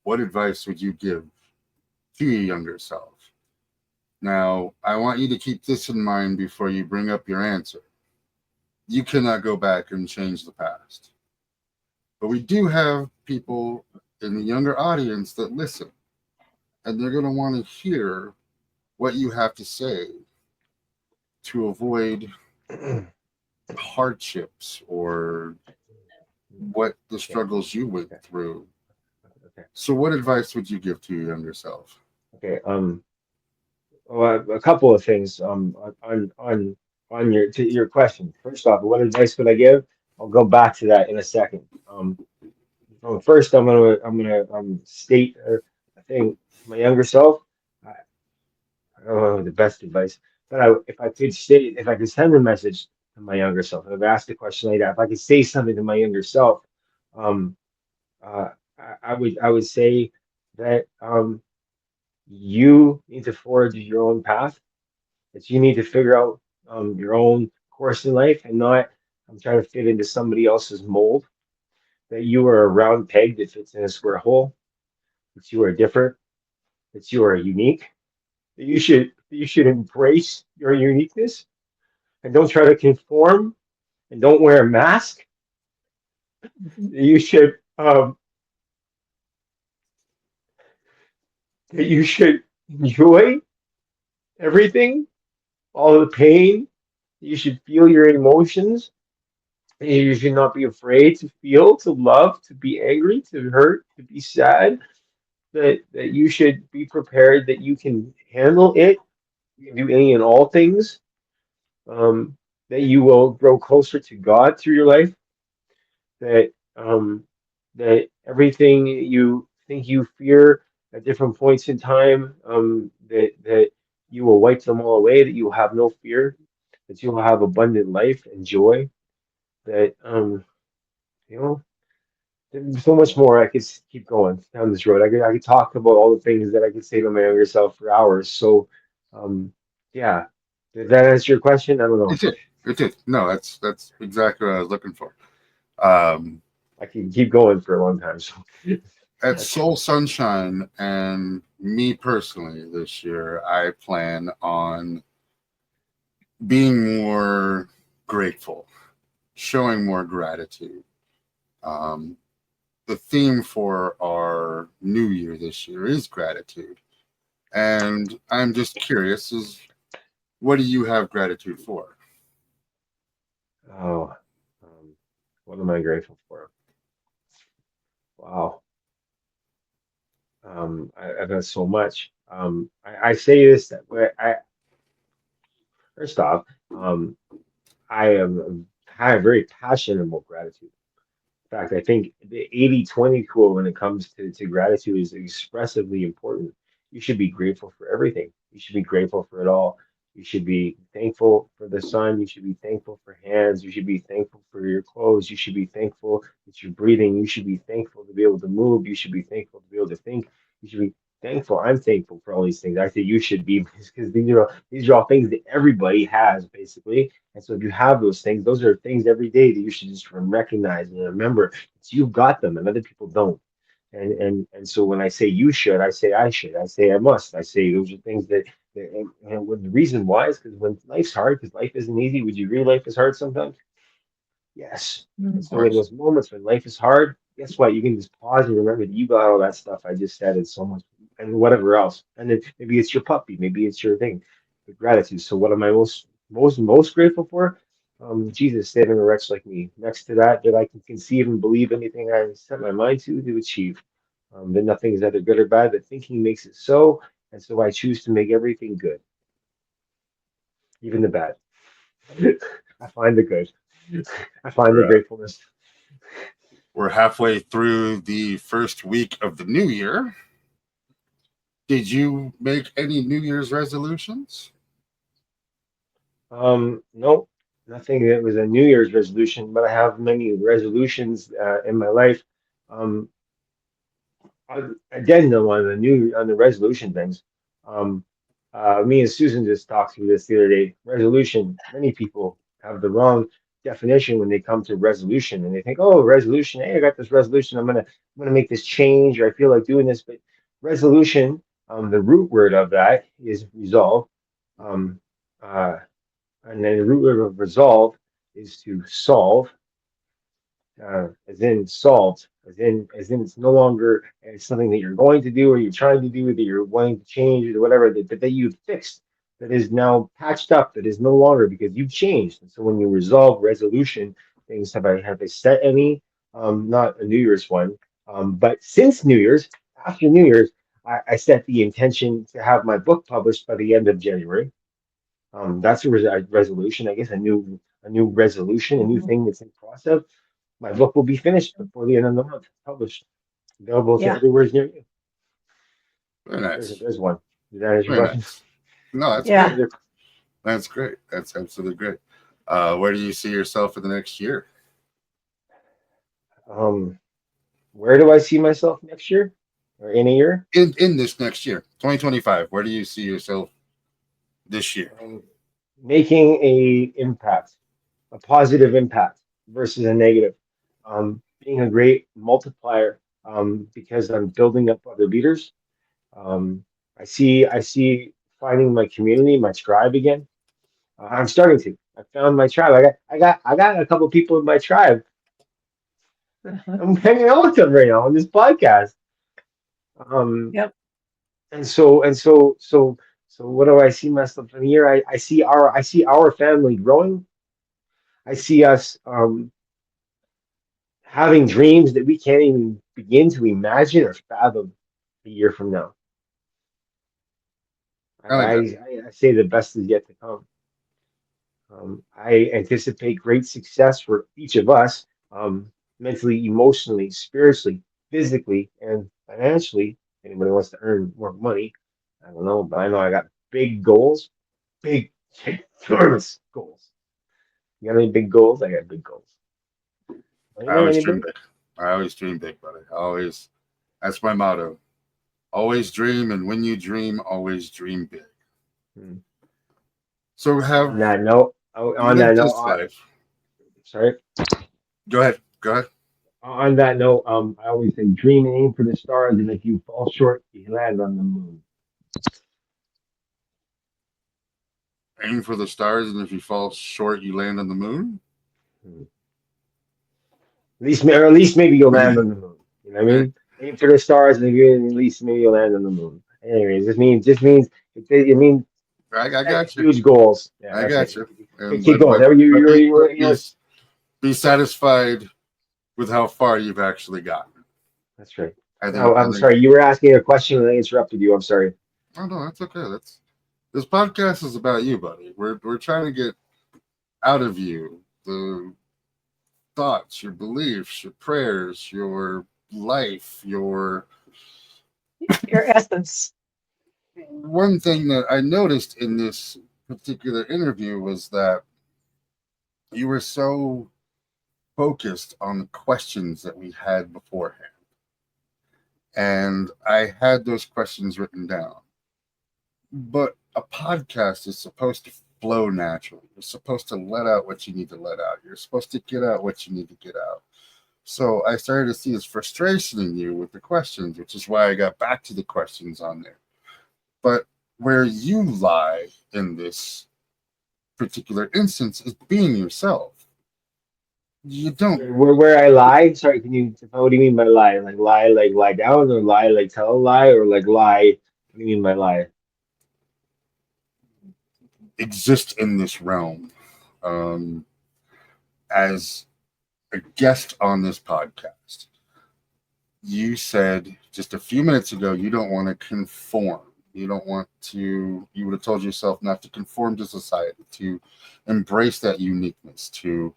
what advice would you give to your younger self? Now, I want you to keep this in mind before you bring up your answer. You cannot go back and change the past. But we do have people in the younger audience that listen, and they're going to want to hear what you have to say to avoid hardships or what the struggles you went through. Okay. So, what advice would you give to your younger self? Okay. Well, a couple of things. On your question. First off, what advice would I give? I'll go back to that in a second. First, I'm gonna state a thing. My younger self. I don't know the best advice, but if I could send a message to my younger self, if I asked a question like that, if I could say something to my younger self, um, uh, I would say that you need to forge your own path, that you need to figure out your own course in life and not trying to fit into somebody else's mold, that you are a round peg that fits in a square hole, that you are different, that you are unique, that you should embrace your uniqueness and don't try to conform and don't wear a mask. Mhm. That you should enjoy everything, all the pain. You should feel your emotions. And you should not be afraid to feel, to love, to be angry, to hurt, to be sad. That you should be prepared that you can handle it, you can do any and all things. That you will grow closer to God through your life. That everything you think you fear at different points in time, that you will wipe them all away. That you will have no fear. That you will have abundant life and joy. That you know. There's so much more I could keep going down this road. I could talk about all the things that I could say to my younger self for hours. So, um, yeah, did that answer your question? I don't know. It did. It did. No, that's exactly what I was looking for. Um, I can keep going for a long time. So, at that's, Soul Sunshine and me personally this year, I plan on being more grateful, showing more gratitude. Um, the theme for our new year this year is gratitude. And I'm just curious, is what do you have gratitude for? oh, um, what am I grateful for? Wow, I've got so much. I say this that way. First off, um, I am kind of very passionate about gratitude. In fact, I think the 80-20 rule when it comes to gratitude is expressively important. You should be grateful for everything. You should be grateful for it all. You should be thankful for the sun. You should be thankful for hands. You should be thankful for your clothes. You should be thankful that you're breathing. You should be thankful to be able to move. You should be thankful to be able to think. You should be thankful. I'm thankful for all these things. I say you should be because these are all things that everybody has basically. And so if you have those things, those are things every day that you should just recognize and remember that you've got them and other people don't. And so when I say you should, I say I should. I say I must. I say those are things and the reason why is because when life's hard, because life isn't easy. Would you agree life is hard sometimes? Yes. And Of Mhm. so in course. those moments when life is hard, guess what? You can just pause and remember that you got all that stuff I just said and so much and whatever else. And then maybe it's your puppy, maybe it's your thing. The gratitude. So what am I most grateful for? Jesus saving a wretch like me. Next to that, that I can conceive and believe anything I set my mind to achieve. That nothing is either good or bad, that thinking makes it so, and so I choose to make everything good, even the bad. I find the good. I find the Right. gratefulness. We're halfway through the first week of the new year. Did you make any New Year's resolutions? Nope, nothing that was a New Year's resolution, but I have many resolutions in my life. Um, Addendum on the resolution things. Um, Me and Susan just talked through this the other day. Resolution. Many people have the wrong definition when they come to resolution, and they think, "Oh, resolution. Hey, I got this resolution. I'm gonna make this change, or I feel like doing this." But resolution, the root word of that is resolve. Um, uh, and then the root word of resolve is to solve, as in solved, as in it's no longer something that you're going to do or you're trying to do that you're wanting to change or whatever that you've fixed, that is now patched up, that is no longer because you've changed. And so when you resolve resolution things, have I set any? Not a New Year's one, but since New Year's, after New Year's, I set the intention to have my book published by the end of January. That's a resolution, I guess, a new resolution, a new Mhm. thing that's in process. My book will be finished before the end of the month, published, available to Yeah. everywhere near you. Very There's nice. there's one. Did that answer your Very question? nice. No, that's What great. Yeah. other- That's great. That's absolutely great. Where do you see yourself for the next year? Um, where do I see myself next year or in a year? In this next year, 2025, where do you see yourself this year? Um, Making a impact, a positive impact versus a negative. Being a great multiplier because I'm building up other leaders. Um, I see finding my community, my tribe again. I'm starting to. I found my tribe. I got a couple people in my tribe. I'm hanging out with them right now on this podcast. Um, Yep. and so what do I see myself in here? I see our family growing. I see us having dreams that we can't even begin to imagine or fathom a year from now. I, I like I, that. I say the best is yet to come. I anticipate great success for each of us, mentally, emotionally, spiritually, physically, and financially. Anybody wants to earn more money, I don't know, but I know I got big goals, big, enormous goals. You got any big goals? I got big goals. I Anybody? always dream Anybody? big. I always dream big, buddy. Always. That's my motto. Always dream, and when you dream, always dream big. Hmm. So On have that note, on that lived note, this life. sorry. Go ahead. Go ahead. On that note, I always say dream and aim for the stars, and if you fall short, you land on the moon. Aim for the stars, and if you fall short, you land on the moon. Hmm. At least maybe you'll land on the moon. You know what I Eh, mean? Aim for the stars, and if you at least maybe you'll land on the moon. Anyways, this means it means I set got you. huge goals. Yeah, I that's right. got you. Okay, And keep going. be satisfied with how far you've actually gotten. That's right. I Now, think. I I'm think. sorry. You were asking a question and I interrupted you. I'm sorry. Oh no, that's okay. That's this podcast is about you, buddy. We're trying to get out of you the thoughts, your beliefs, your prayers, your life, your Your essence. one thing that I noticed in this particular interview was that you were so focused on the questions that we had beforehand. And I had those questions written down. But a podcast is supposed to flow naturally. You're supposed to let out what you need to let out. You're supposed to get out what you need to get out. So I started to see this frustration in you with the questions, which is why I got back to the questions on there. But where you lie in this particular instance is being yourself. You don't. Where I lie? Sorry, can you? What do you mean by lie? Like lie down, or lie like tell a lie, or like lie? What do you mean by lie? Exist in this realm um, as a guest on this podcast. You said just a few minutes ago you don't want to conform. You don't want to, you would have told yourself not to conform to society, to embrace that uniqueness, to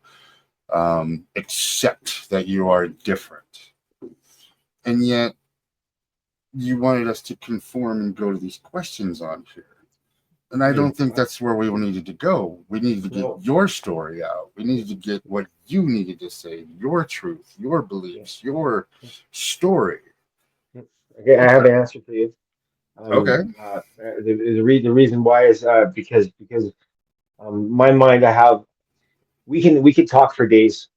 accept that you are different. And yet you wanted us to conform and go to these questions on here. And I don't think that's where we needed to go. We needed to get No. your story out. We needed to get what you needed to say, your truth, your beliefs, your story. Okay, I have an answer for you. Okay. The reason why is because my mind I have we can talk for days.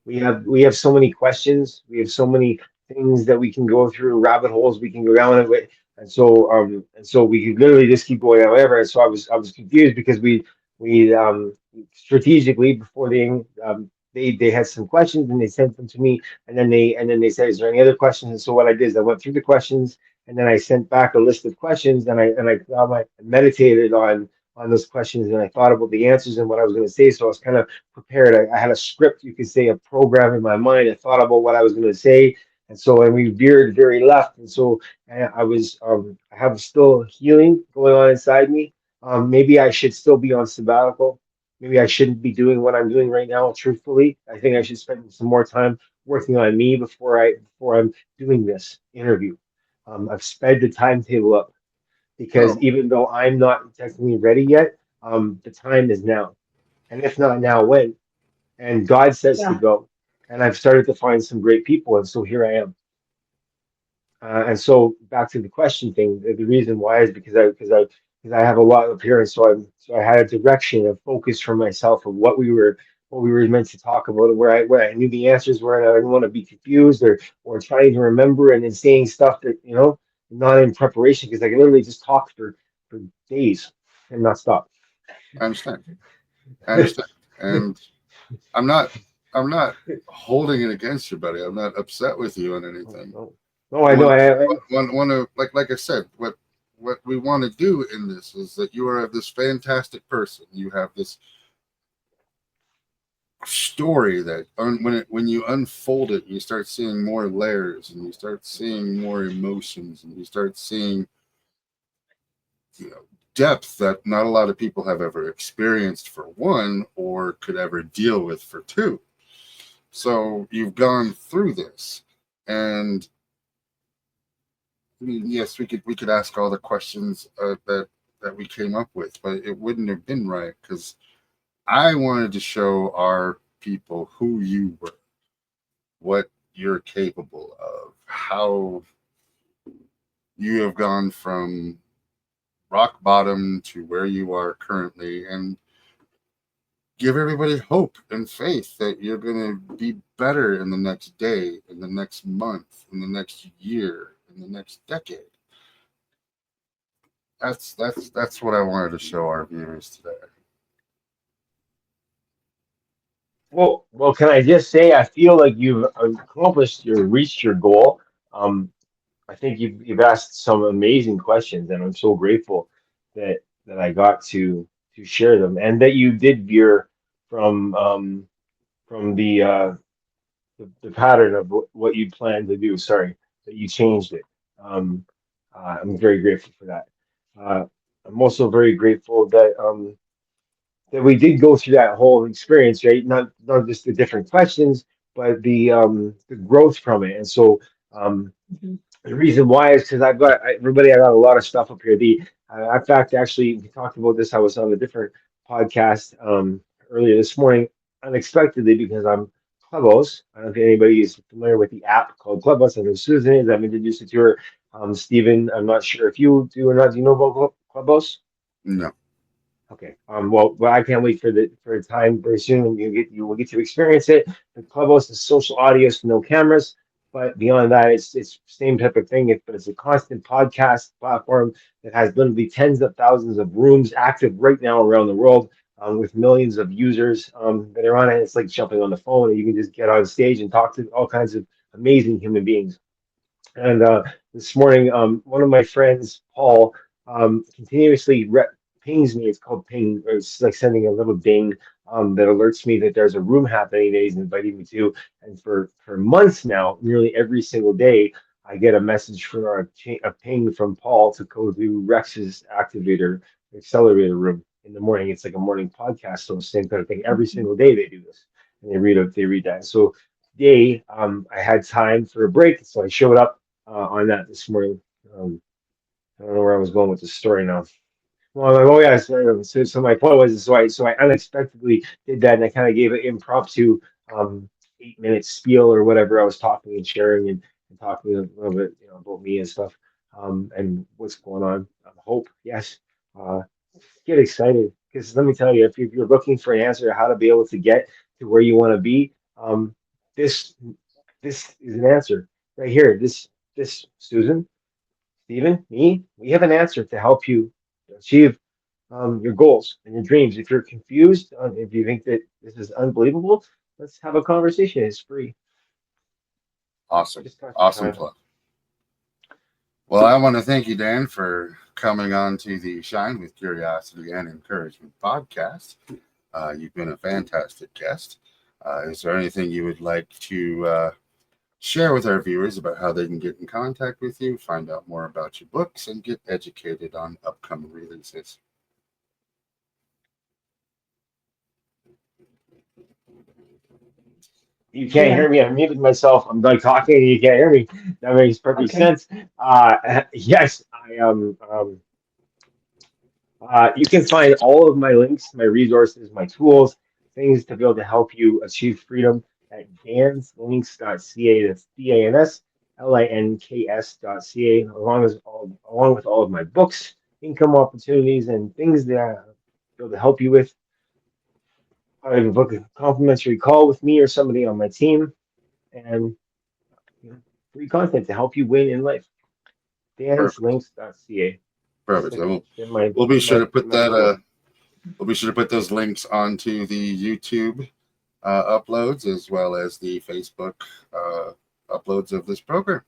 We have so many questions. We have so many things that we can go through, rabbit holes we can go down it with, and so we could literally just keep going however. And so I was confused because we strategically before they had some questions and they sent them to me, and then they said, is there any other questions? And so what I did is I went through the questions, and then I sent back a list of questions, and I meditated on those questions, and I thought about the answers and what I was going to say. So I was kind of prepared. I had a script, you could say, a program in my mind. I thought about what I was going to say, and we veered very left. And so I have still healing going on inside me. Maybe I should still be on sabbatical. Maybe I shouldn't be doing what I'm doing right now. Truthfully, I think I should spend some more time working on me before I'm doing this interview. I've sped the timetable up because Oh, even though I'm not technically ready yet, the time is now. And if not now, when? And God says to Yeah. go. And I've started to find some great people, and so here I am. And so back to the question thing, the reason why is because I have a lot up here, and so I had a direction, a focus for myself of what we were meant to talk about, and where I knew the answers were, and I didn't want to be confused or trying to remember and then saying stuff that. not in preparation because I can literally just talk for days and not stop. I understand. I understand. And I'm not I'm not holding it against you, buddy. I'm not upset with you on No, anything. no, no, I know. Want to like I said, what we want to do in this is that you are this fantastic person. You have this story that when you unfold it, you start seeing more layers, and you start seeing more emotions, and you start seeing, you know, depth that not a lot of people have ever experienced for one, or could ever deal with for two. So you've gone through this, and I mean, yes, we could ask all the questions that we came up with, but it wouldn't have been right because I wanted to show our people who you were, what you're capable of, how you have gone from rock bottom to where you are currently, and give everybody hope and faith that you're going to be better in the next day, in the next month, in the next year, in the next decade. That's what I wanted to show our viewers today. Well, can I just say I feel like you've accomplished your reached your goal. Um, I think you've asked some amazing questions, and I'm so grateful that I got to share them, and that you did veer from from the pattern of what you planned to do. Sorry, that you changed it. Um, I'm very grateful for that. Uh, I'm also very grateful that we did go through that whole experience, right? Not just the different questions, but the growth from it. And so Mhm. the reason why is because everybody. I got a lot of stuff up here. In fact, actually, we talked about this. I was on a different podcast earlier this morning, unexpectedly, because I'm Clubhouse. I don't know if anybody is familiar with the app called Clubhouse. I know Susan is. I've introduced it to her. Stephen, I'm not sure if you do or not. Do you know about Clubhouse? No, Okay. Well, I can't wait for a time very soon when you will get to experience it. The Clubhouse is social audio, so no cameras. But beyond that, it's same type of thing. But it's a constant podcast platform that has literally tens of thousands of rooms active right now around the world, with millions of users that are on it. It's like jumping on the phone, and you can just get on stage and talk to all kinds of amazing human beings. And this morning, one of my friends, Paul, continuously pings me. It's called ping, or it's like sending a little ding that alerts me that there's a room happening that he's inviting me to. And for months now, nearly every single day, I get a message from a ping from Paul to go to Rex's accelerator room in the morning. It's like a morning podcast, so same kind of thing. Every Mhm. single day they do this, and they read that. So today, I had time for a break, so I showed up on that this morning. Um, I don't know where I was going with the story now. Well, oh yeah, so my point was, so I unexpectedly did that, and I kind of gave an impromptu 8 minute spiel or whatever. I was talking and sharing and talking a little bit, about me and stuff, and what's going on. Hope, yes. Uh, get excited because let me tell you, if you're looking for an answer to how to be able to get to where you want to be, this this is an answer right here. This Susan, Stephen, me, we have an answer to help you achieve your goals and your dreams. If you're confused, if you think that this is unbelievable, let's have a conversation. It's free. awesome, Just got some awesome time. plug. Well, I want to thank you, Dan, for coming on to the Shine with Curiosity and Encouragement podcast. You've been a fantastic guest. Is there anything you would like to share with our viewers about how they can get in contact with you, find out more about your books, and get educated on upcoming releases? You can't Yeah. hear me. I'm muting myself. I'm like talking and you can't hear me. That makes perfect Okay. sense. Yes, I you can find all of my links, my resources, my tools, things to be able to help you achieve freedom at danslinks.ca. That's DANSLINKS.ca, along with all of my books, income opportunities, and things that I be able to help you with. I have a book, a complimentary call with me or somebody on my team, and free content to help you win in life. danslinks.ca. Perfect. So We'll we'll be sure to put that. We'll be sure to put those links onto the YouTube uploads as well as the Facebook uploads of this program.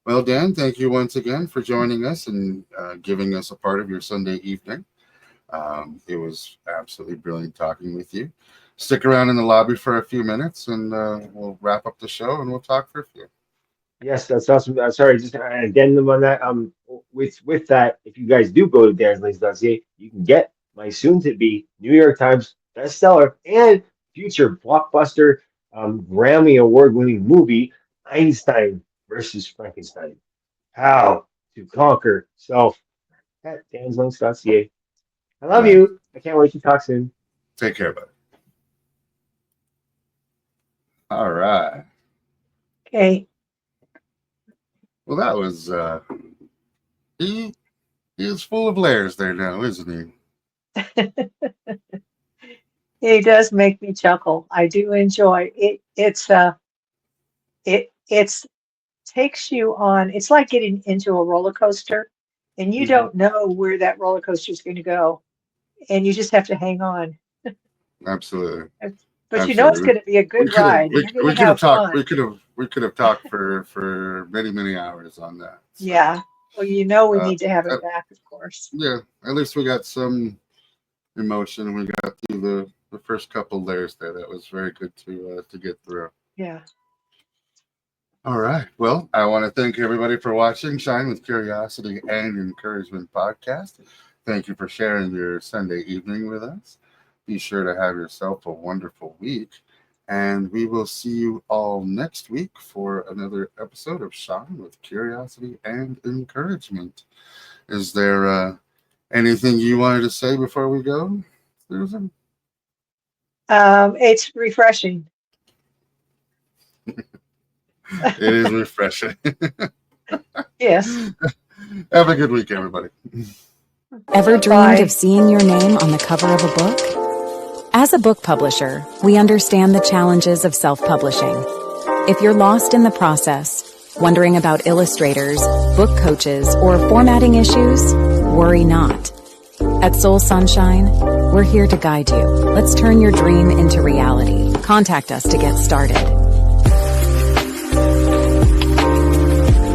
Well, Dan, thank you once again for joining us and giving us a part of your Sunday evening. It was absolutely brilliant talking with you. Stick around in the lobby for a few minutes and we'll wrap up the show and we'll talk for a few. Yes, that's awesome. Sorry, just an addendum on that. With that, if you guys do go to danslinks.ca, you can get my soon-to-be New York Times bestseller and future blockbuster Grammy Award Winning movie, Einstein versus Frankenstein. How to Conquer Self at danslinks.ca. I love you. I can't wait to talk soon. Take care, buddy. All right. Okay. Well, that was he is full of layers there now, isn't he? It does make me chuckle. I do enjoy it. It's takes you on. It's like getting into a roller coaster, and you don't know where that roller coaster is going to go, and you just have to hang on. Absolutely. But you know it's going to be a good ride. You're We going to could have have talked. fun. We could have talked for many hours on that. So, Yeah. Well, you know we need to have it back, of course. yeah. At least we got some emotion. We got through the first couple layers there. That was very good to get through. Yeah. All right. Well, I want to thank everybody for watching Shine with Curiosity and Encouragement podcast. Thank you for sharing your Sunday evening with us. Be sure to have yourself a wonderful week. And we will see you all next week for another episode of Shine with Curiosity and Encouragement. Is there anything you wanted to say before we go, Susan? It's refreshing. It is refreshing. Yes. Have a good week, everybody. Ever dreamed Bye. of seeing your name on the cover of a book? As a book publisher, we understand the challenges of self-publishing. If you're lost in the process, wondering about illustrators, book coaches, or formatting issues, worry not. At Soul Sunshine, we're here to guide you. Let's turn your dream into reality. Contact us to get started.